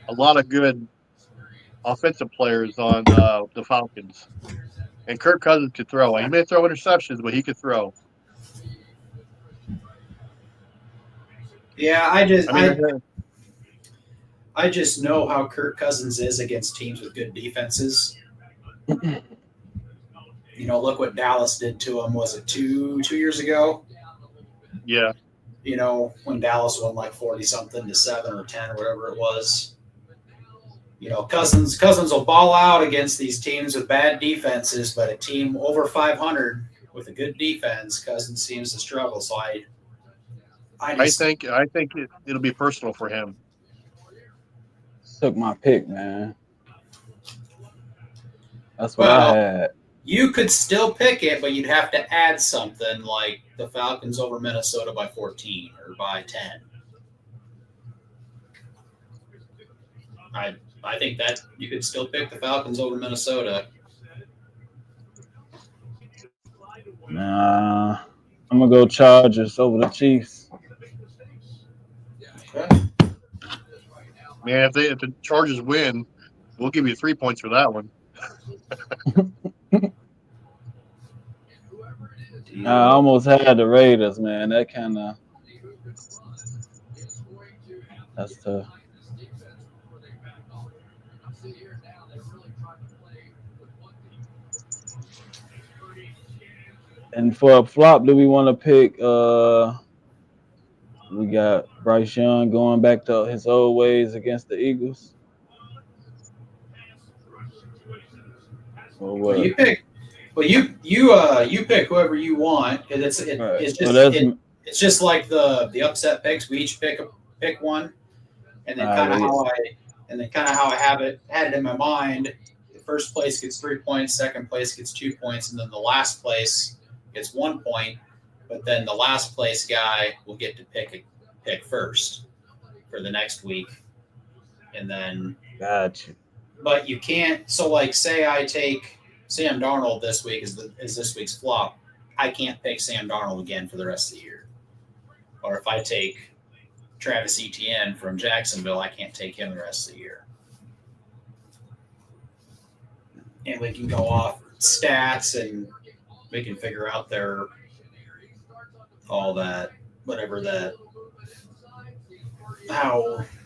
a lot of good offensive players on the Falcons. And Kirk Cousins could throw. He may throw interceptions, but he could throw. Yeah, I just know how Kirk Cousins is against teams with good defenses. Look what Dallas did to him. Was it 2 years ago? Yeah. When Dallas won like 40-something to 7 or 10 or whatever it was. Cousins will ball out against these teams with bad defenses, but a team over 500 with a good defense, Cousins seems to struggle. So I think it'll be personal for him. Took my pick, man. That's what I had. You could still pick it, but you'd have to add something like the Falcons over Minnesota by 14 or by 10. I think that you could still pick the Falcons over Minnesota. Nah, I'm gonna go Chargers over the Chiefs. Okay. Man, if the Chargers win, we'll give you 3 points for that one. I almost had the Raiders, man. That's tough. And for a flop, do we want to pick? We got Bryce Young going back to his old ways against the Eagles. Or what? You pick. Well, you pick whoever you want. It's just like the upset picks. We each pick one, and then kind of how I had it in my mind. The first place gets 3 points, second place gets 2 points, and then the last place gets 1 point. But then the last place guy will get to pick first for the next week, and then Gotcha. But you can't. So, like, say I take Sam Darnold this week is this week's flop. I can't pick Sam Darnold again for the rest of the year. Or if I take Travis Etienne from Jacksonville, I can't take him the rest of the year. And we can go off stats and we can figure out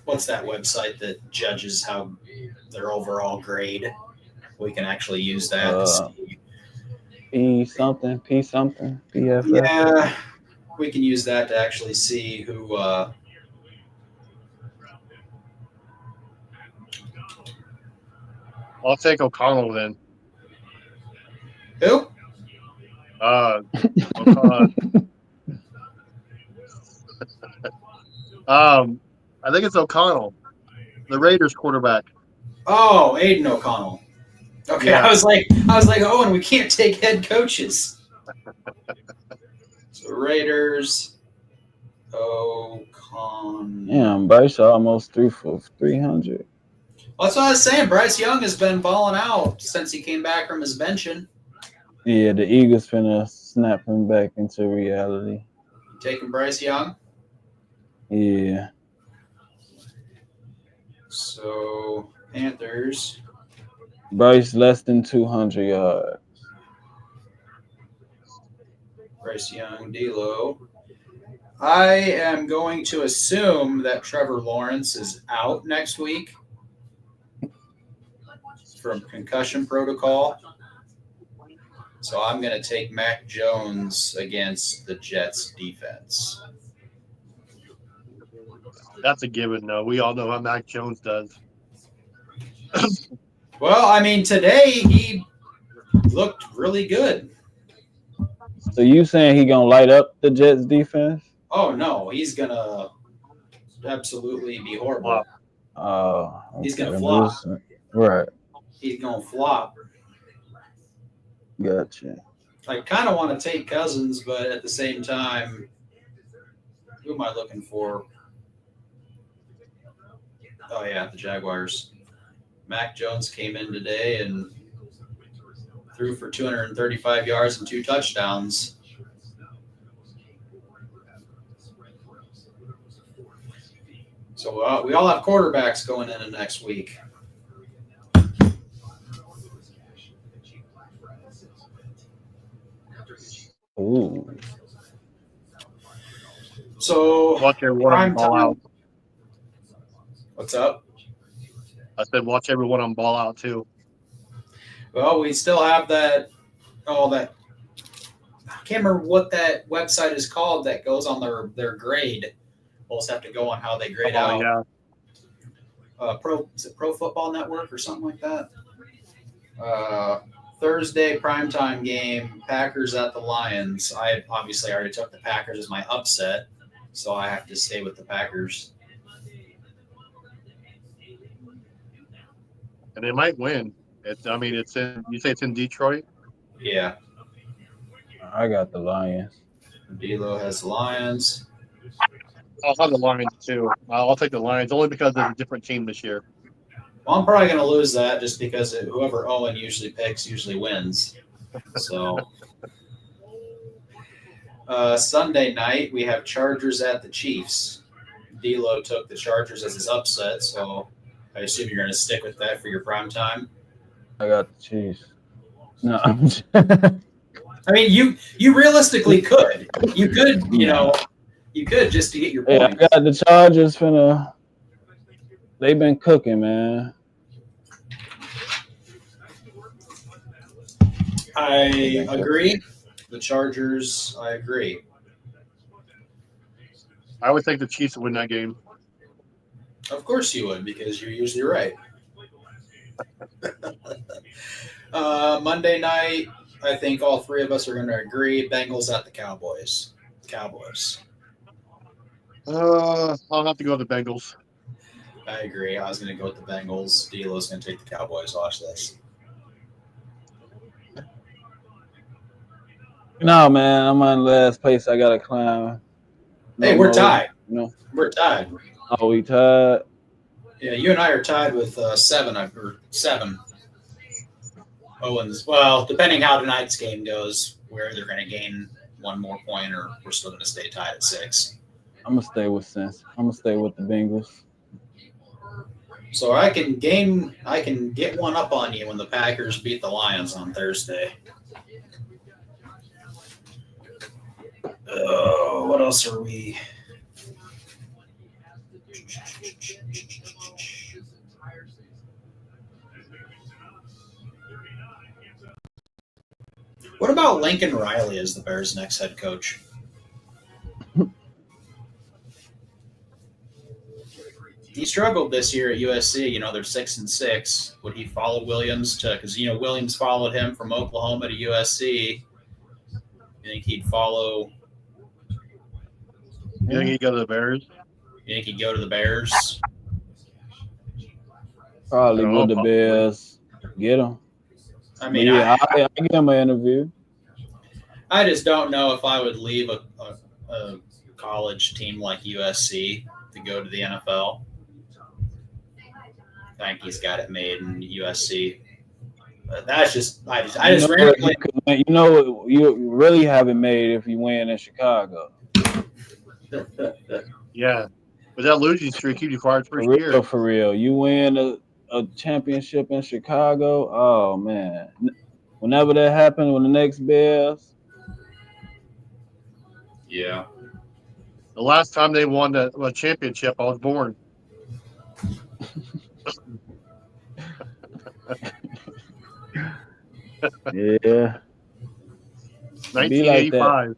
what's that website that judges how their overall grade? We can actually use that to see. P something, PFF. Yeah, we can use that to actually see who. I'll take O'Connell then. Who? I think it's O'Connell, the Raiders quarterback. Oh, Aiden O'Connell. Okay, Yeah. I was like, oh, and we can't take head coaches. So Raiders, O'Connell. Damn, Bryce almost threw for 300. Well, that's what I was saying. Bryce Young has been balling out since he came back from his benching. Yeah, the Eagles finna snap him back into reality. You taking Bryce Young? Yeah. So Panthers. Bryce less than 200 yards. Bryce Young, D'Lo. I am going to assume that Trevor Lawrence is out next week from concussion protocol. So I'm going to take Mac Jones against the Jets defense. That's a given, though. We all know how Mac Jones does. Well, I mean, today he looked really good. So you saying he gonna light up the Jets defense? Oh, no, he's going to absolutely be horrible. Wow. Oh, He's gonna flop. Right. He's going to flop. Gotcha. I kind of want to take Cousins, but at the same time, who am I looking for? Oh, yeah, the Jaguars. Mac Jones came in today and threw for 235 yards and 2 touchdowns. So we all have quarterbacks going into next week. Ooh. So Watch everyone ball out. What's up? I said watch everyone on ball out, too. Well, we still have that. I can't remember what that website is called that goes on their grade. We'll just have to go on how they grade out. Yeah. Is it Pro Football Network or something like that? Thursday primetime game, Packers at the Lions. I obviously already took the Packers as my upset, so I have to stay with the Packers. And they might win. You say it's in Detroit? Yeah. I got the Lions. D'Lo has the Lions. I'll have the Lions, too. I'll take the Lions only because they're a different team this year. Well, I'm probably going to lose that just because whoever Owen usually picks usually wins. So Sunday night, we have Chargers at the Chiefs. D'Lo took the Chargers as his upset, so I assume you're going to stick with that for your prime time. I got the Chiefs. No, I mean, you realistically could. You could, you could just to get your yeah, points. I got the Chargers they've been cooking, man. I agree. The Chargers, I agree. I would think the Chiefs would win that game. Of course you would, because you're usually right. Monday night, I think all three of us are going to agree. Bengals at the Cowboys. Cowboys. I'll have to go with the Bengals. I agree. I was going to go with the Bengals. D'Lo's going to take the Cowboys. Watch this. No, man, I'm on last place. I gotta climb. Hey, we're tied. No. We're tied. Oh, we tied. Yeah, you and I are tied with 7. Owens. Well, depending how tonight's game goes, we're either going to gain one more point or we're still going to stay tied at 6. I'm gonna stay with Sense. I'm gonna stay with the Bengals. So I can get one up on you when the Packers beat the Lions on Thursday. What else are we? What about Lincoln Riley as the Bears' next head coach? He struggled this year at USC. They're 6-6. Would he follow Williams because Williams followed him from Oklahoma to USC. You think he'd follow? You think he'd go to the Bears? You think he'd go to the Bears? Probably I don't with know, the Bears get him. I But mean, yeah, I give him an interview. I just don't know if I would leave a college team like USC to go to the NFL. I think he's got it made in USC. But that's just I just randomly. You know, you really have it made if you win in Chicago. Yeah. With that losing streak, he'd be fired first year. For real. You win a championship in Chicago. Oh man. Whenever that happens, when the next Bears. Yeah. The last time they won a championship, I was born. Yeah. 1985.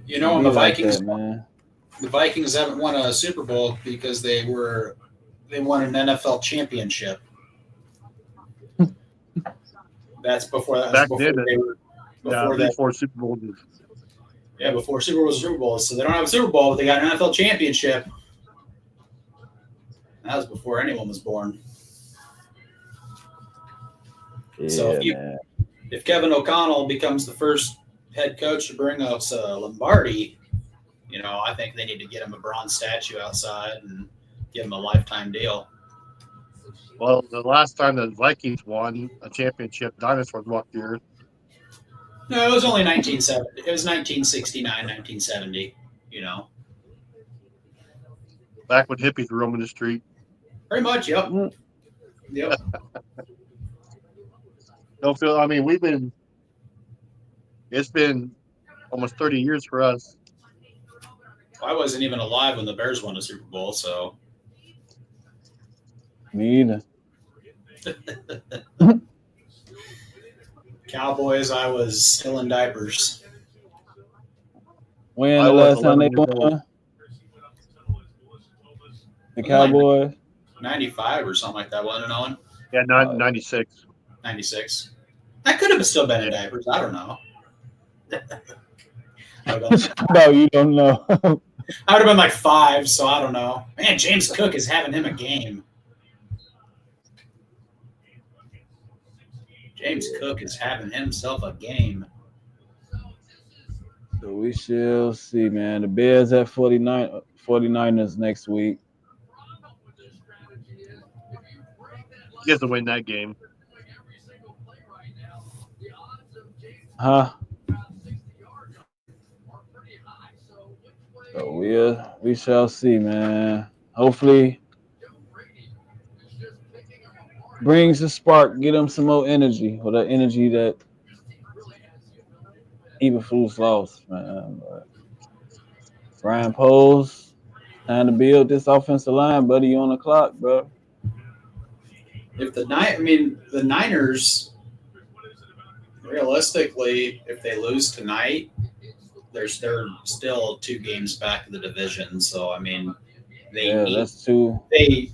You know, and the Vikings, man. The Vikings haven't won a Super Bowl because they won an NFL championship. That's before that. Back Before then, they were before that. before Super Bowl. Yeah, before Super Bowl was Super Bowl. So they don't have a Super Bowl, but they got an NFL championship. That was before anyone was born. Yeah, So if Kevin O'Connell becomes the first head coach to bring us Lombardi, you know, I think they need to get him a bronze statue outside and give him a lifetime deal. Well, the last time the Vikings won a championship, dinosaurs walked the earth. No, it was only 1970. It was 1969, 1970, you know. Back when hippies were roaming the street. Pretty much, yep. Yep. Don't feel. I mean, it's been almost 30 years for us. I wasn't even alive when the Bears won the Super Bowl, so. Me either. Cowboys, I was still in diapers. When the last time they won? The Cowboys? 95 or something like that, wasn't it, Owen? Yeah, 96. 96. That could have still been in diapers. I don't know. No, you don't know. I would have been like 5, so I don't know. Man, James Cook is having him a game. James Cook is having himself a game. So we shall see, man. The Bears at 49ers next week. He has to win that game. Huh? So we shall see, man. Hopefully brings a spark, get them some more energy, or the energy that EBERFLUS lost, man. But Ryan Poles, time to build this offensive line, buddy. You on the clock, bro. If the Niners, realistically, if they lose tonight, they're still 2 games back in the division. So I mean, that's 2. They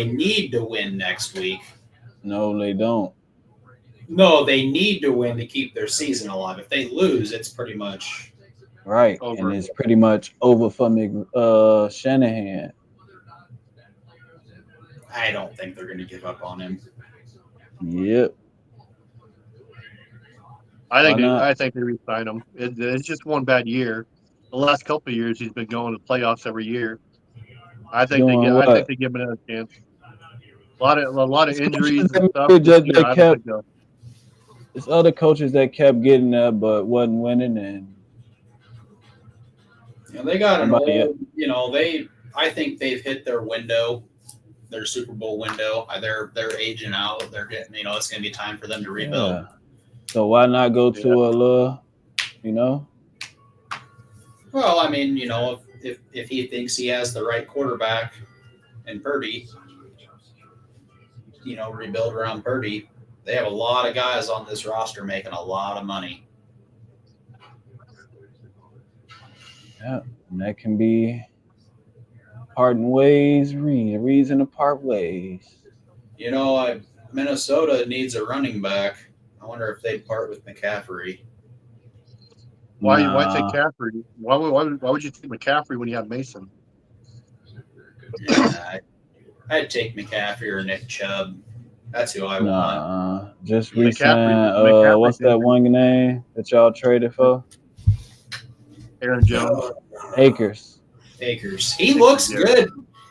need to win next week. No, they don't. No, they need to win to keep their season alive. If they lose, it's pretty much right, over. And it's pretty much over for Shanahan. I don't think they're going to give up on him. Yep. I think they re-sign him. It's just one bad year. The last couple of years, he's been going to playoffs every year. I think they give him another chance. A lot of injuries and stuff. It's other coaches that kept getting there but wasn't winning, and they got an old. I think they've hit their window, their Super Bowl window. They're aging out. They're getting. It's going to be time for them to rebuild. Yeah. So why not go to a little, Well, I mean, if he thinks he has the right quarterback and Purdy, rebuild around Purdy. They have a lot of guys on this roster making a lot of money. Yeah, and that can be parting ways, reason to part ways. Minnesota needs a running back. I wonder if they'd part with McCaffrey. Why take Nah, McCaffrey? Why would you take McCaffrey when you have Mason? Yeah, I'd take McCaffrey or Nick Chubb. That's who I want. nah. Just McCaffrey, resign. What's that injury. one name that y'all traded for? Aaron Jones. Akers. Akers. He looks Yeah. good.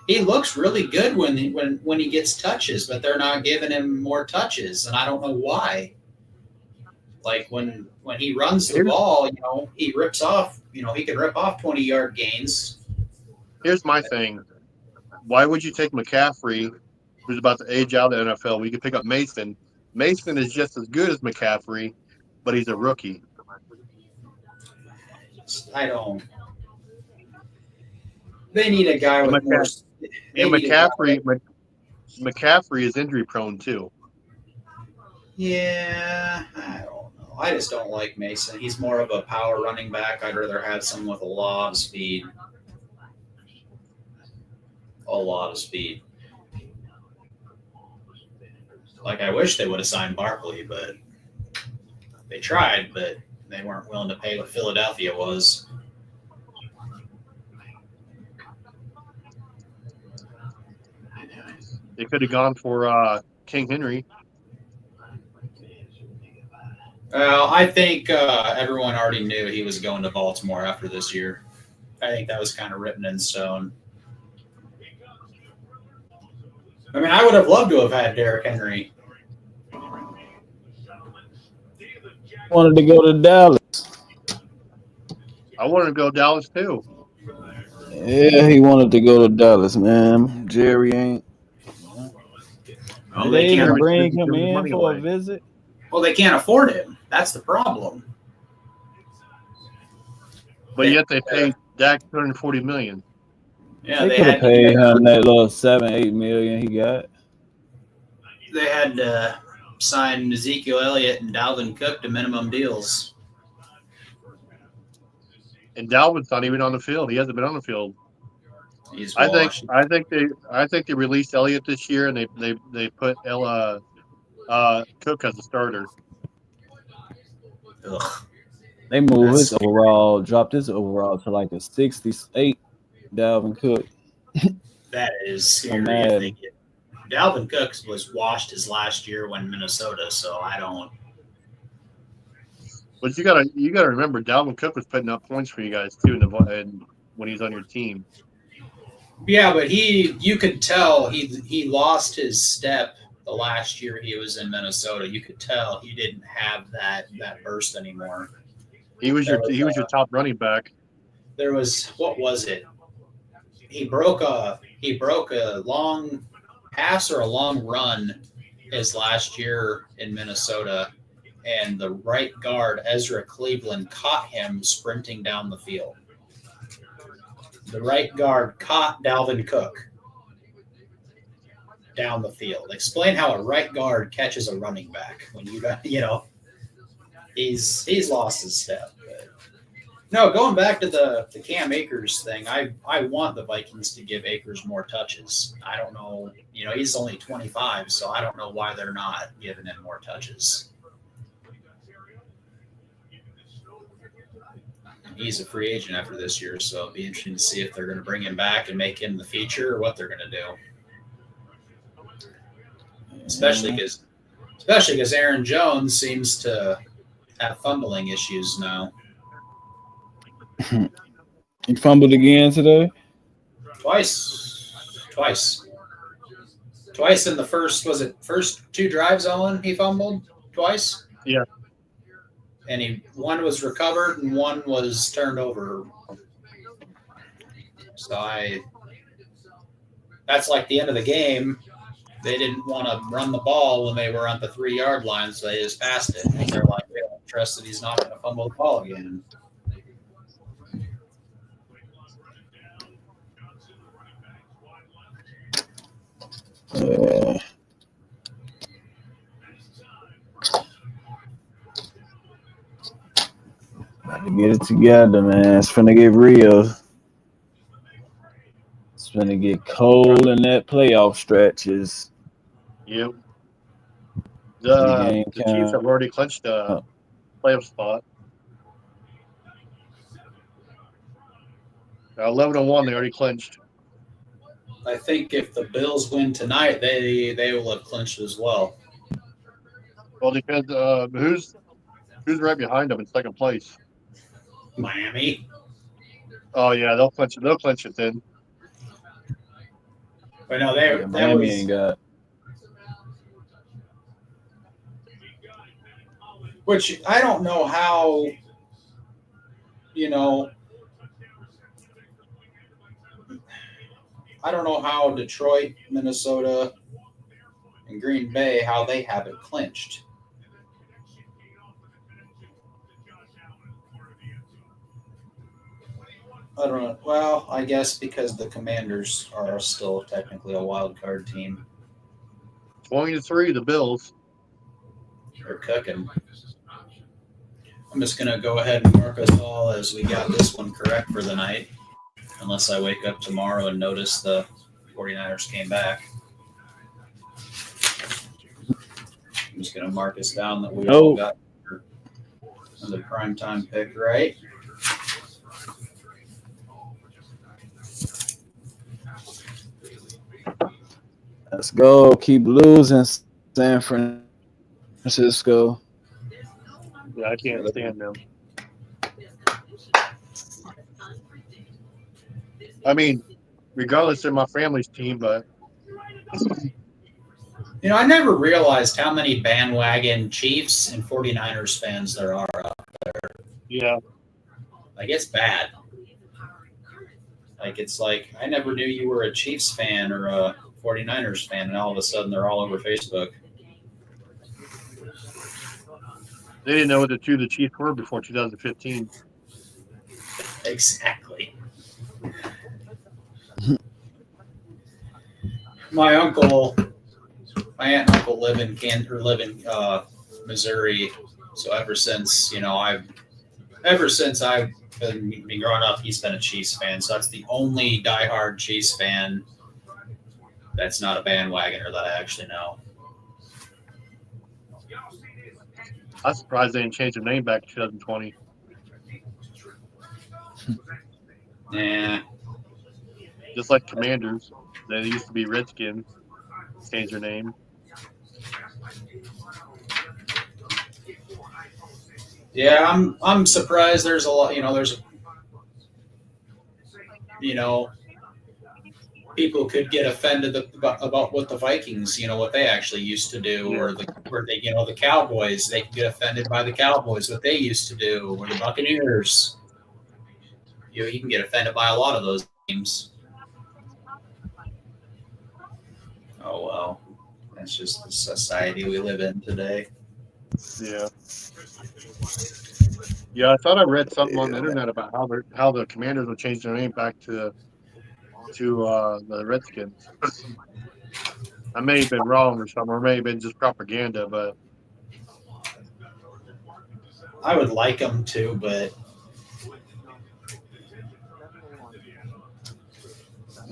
He looks really good when he gets touches, but they're not giving him more touches, and I don't know why. Like when he runs the ball, he rips off. He can rip off 20-yard gains. Here's my thing. Why would you take McCaffrey, who's about to age out of the NFL? We could pick up Mason. Mason is just as good as McCaffrey, but he's a rookie. I don't. They need a guy with more. And McCaffrey is injury prone too. Yeah, I don't know. I just don't like Mason. He's more of a power running back. I'd rather have someone with a lot of speed. A lot of speed. Like, I wish they would have signed Barkley, but they tried, but they weren't willing to pay what Philadelphia was. They could have gone for King Henry. Well, I think everyone already knew he was going to Baltimore after this year. I think that was kind of written in stone. I mean, I would have loved to have had Derrick Henry. Wanted to go to Dallas. I wanted to go to Dallas too. Yeah, he wanted to go to Dallas, man. Jerry ain't. Oh, Did they they can't. even bring Give him the in money for away. a visit? Well, they can't afford him. That's the problem. But yet they paid Dak $240 million. Yeah, They could have paid him that little $7-8 million he got. They had to sign Ezekiel Elliott and Dalvin Cook to minimum deals. And Dalvin's not even on the field. He hasn't been on the field. He's I washed. think they released Elliott this year, and they put Cook as a starter. Ugh. They moved dropped his overall to like a 68. Dalvin Cook. That is scary. mad. If they get, Dalvin Cook was washed his last year when Minnesota, so I don't. But you gotta remember, Dalvin Cook was putting up points for you guys too, and when he's on your team. Yeah, but you could tell he lost his step the last year he was in Minnesota. You could tell he didn't have that burst anymore. He was your top running back. There was, what was it? He broke a long pass or a long run his last year in Minnesota, and the right guard Ezra Cleveland caught him sprinting down the field. The right guard caught Dalvin Cook down the field. Explain how a right guard catches a running back when he's lost his step. But no, going back to the Cam Akers thing, I want the Vikings to give Akers more touches. I don't know, he's only 25, so I don't know why they're not giving him more touches. He's a free agent after this year, so it'll be interesting to see if they're going to bring him back and make him the feature or what they're going to do. Especially because Aaron Jones seems to have fumbling issues now. He fumbled again today? Twice in the first two drives on he fumbled twice? Yeah. And one was recovered and one was turned over. So that's like the end of the game. They didn't want to run the ball when they were on the 3-yard line, so they just passed it. And they're like, they don't trust that he's not going to fumble the ball again. Got to get it together, man. It's finna get real. It's finna get cold in that playoff stretches. Yep. The Chiefs have already clinched a playoff spot. 11-1, they already clinched. I think if the Bills win tonight, they will have clinched as well. Well, depends. Who's right behind them in second place? Miami. Oh yeah, they'll clinch it. They'll clinch it then. But no, that Miami was ain't got. which I don't know how. I don't know how Detroit, Minnesota, and Green Bay how they have it clinched. I don't know. Well, I guess because the Commanders are still technically a wild card team. 20-3, the Bills. They're cooking. I'm just going to go ahead and mark us all as we got this one correct for the night, unless I wake up tomorrow and notice the 49ers came back. I'm just going to mark us down that we all got the primetime pick right. Let's go. Keep losing, San Francisco. Yeah, I can't stand them. I mean, regardless, they're my family's team, but I never realized how many bandwagon Chiefs and 49ers fans there are out there. yeah, Like, it's bad. Like, it's like, I never knew you were a Chiefs fan or a 49ers fan, and all of a sudden they're all over Facebook. they didn't know what the two the Chiefs were before 2015. Exactly. My aunt and uncle live in Missouri. So ever since I've been growing up, he's been a Chiefs fan. So that's the only diehard Chiefs fan that's not a bandwagoner that I actually know. I'm surprised they didn't change their name back in 2020. Yeah. Just like Commanders, they used to be Redskins. Changed their name. Yeah, I'm surprised. There's a lot. People could get offended about what the Vikings, what they actually used to do, or the Cowboys. They can get offended by the Cowboys, what they used to do, or the Buccaneers. You can get offended by a lot of those teams. Oh well, that's just the society we live in today. Yeah. Yeah, I thought I read something on the internet about how the Commanders would change their name back to the Redskins. I may have been wrong or something, or may have been just propaganda, but I would like them to, but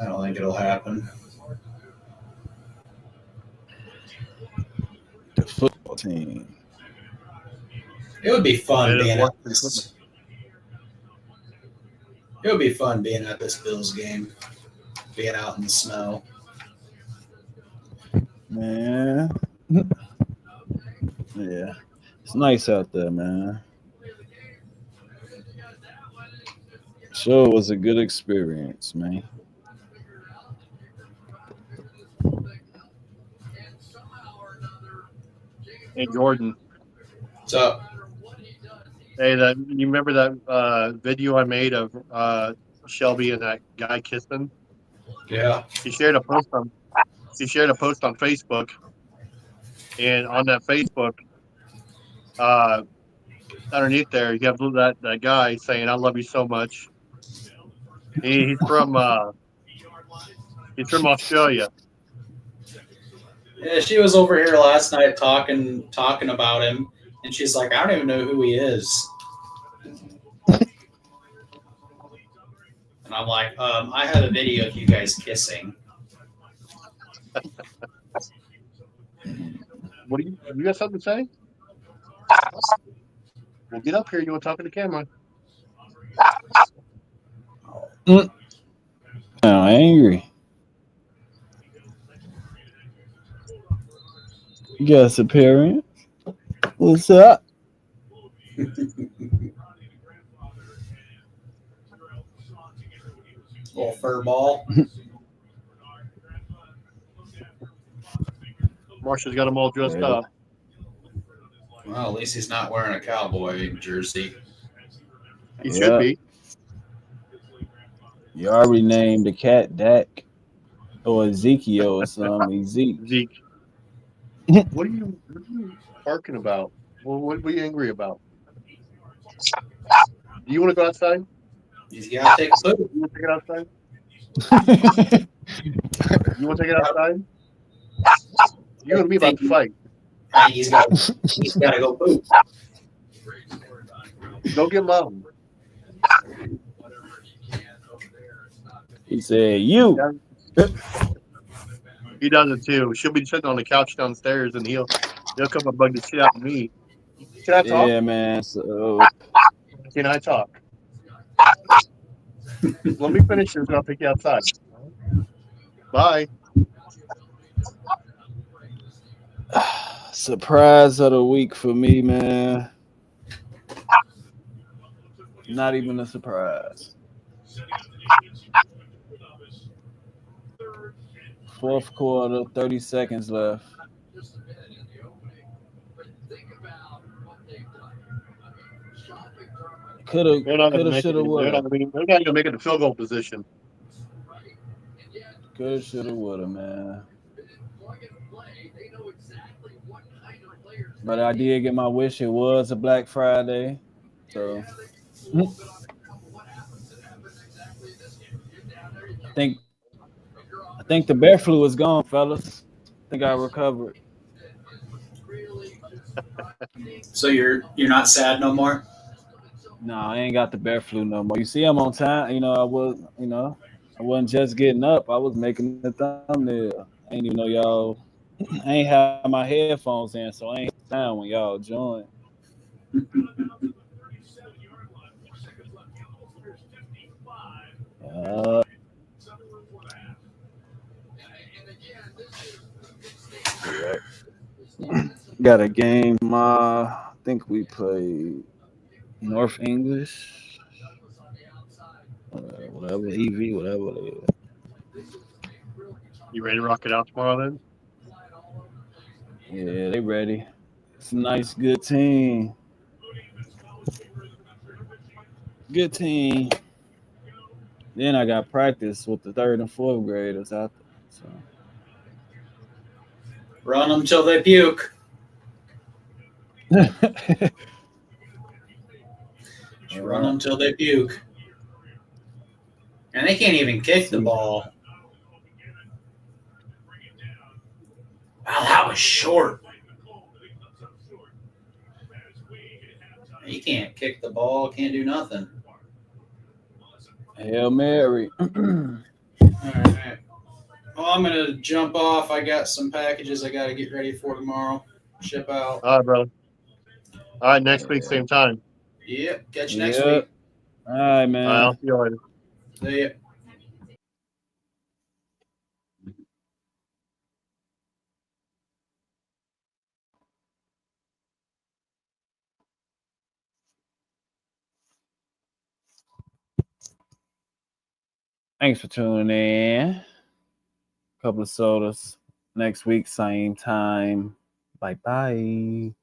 I don't think it'll happen. The football team. It would be fun It being at this. It would be fun being at this Bills game, being out in the snow. Man. Yeah. It's nice out there, man. Sure, it was a good experience, man. hey Jordan, So, hey, you remember that video I made of Shelby and that guy kissing? yeah. She shared a post on Facebook, and on that Facebook, underneath there, you have that guy saying, "I love you so much." He's from Australia. Yeah, she was over here last night talking about him, and she's like, I don't even know who he is. And I'm like, I have a video of you guys kissing. What do you got something to say? Well, get up here. You want to talk to the camera? I'm angry. Guest appearance. What's up? Little fur ball. Marshall's got them all dressed Yeah. up. Well, at least he's not wearing a cowboy jersey. He should be. You already named the cat Dak or Ezekiel or something. Zeke. Zeke. What are you barking about? Well, what are you angry about? Do you want to go outside? He's got to take a poop. You want to take it outside? You want to take it outside? You and me about to fight. I think he's got to go poop. Go get mom. He said, "You." He does it too. She'll be sitting on the couch downstairs, and he'll come and bug the shit out of me. Can I talk? Yeah, man. So Can I talk? Let me finish this, and I'll take you outside. Bye. surprise of the week for me, man. Not even a surprise. Fourth quarter, 30 seconds left. Coulda, They're not going to make it. shoulda, They're not woulda. going to make it a field goal position. Coulda, shoulda, woulda, man. But I did get my wish. It was a Black Friday, so I think the bear flu is gone, fellas. I think I recovered. So you're not sad no more? No, I ain't got the bear flu no more. You see, I'm on time. I wasn't just getting up. I was making the thumbnail. I ain't even know y'all. I ain't have my headphones in, so I ain't sound when y'all join. Got a game. I think we played North English, whatever EV, whatever it is. You ready to rock it out tomorrow then? Yeah, they ready. It's a nice, good team. Good team. Then I got practice with the third and fourth graders out there. So Run them till they puke. Run them till they puke. And they can't even kick the ball. Wow, that was short. He can't kick the ball, can't do nothing. Hail Mary. All right. Well, I'm going to jump off. I got some packages I got to get ready for tomorrow. Ship out. All right, brother. All right, next week, same time. Yep. Catch you next week. All right, man. All right, I'll see you later. See ya. Thanks for tuning in. Couple of sodas. Next week, same time. Bye-bye.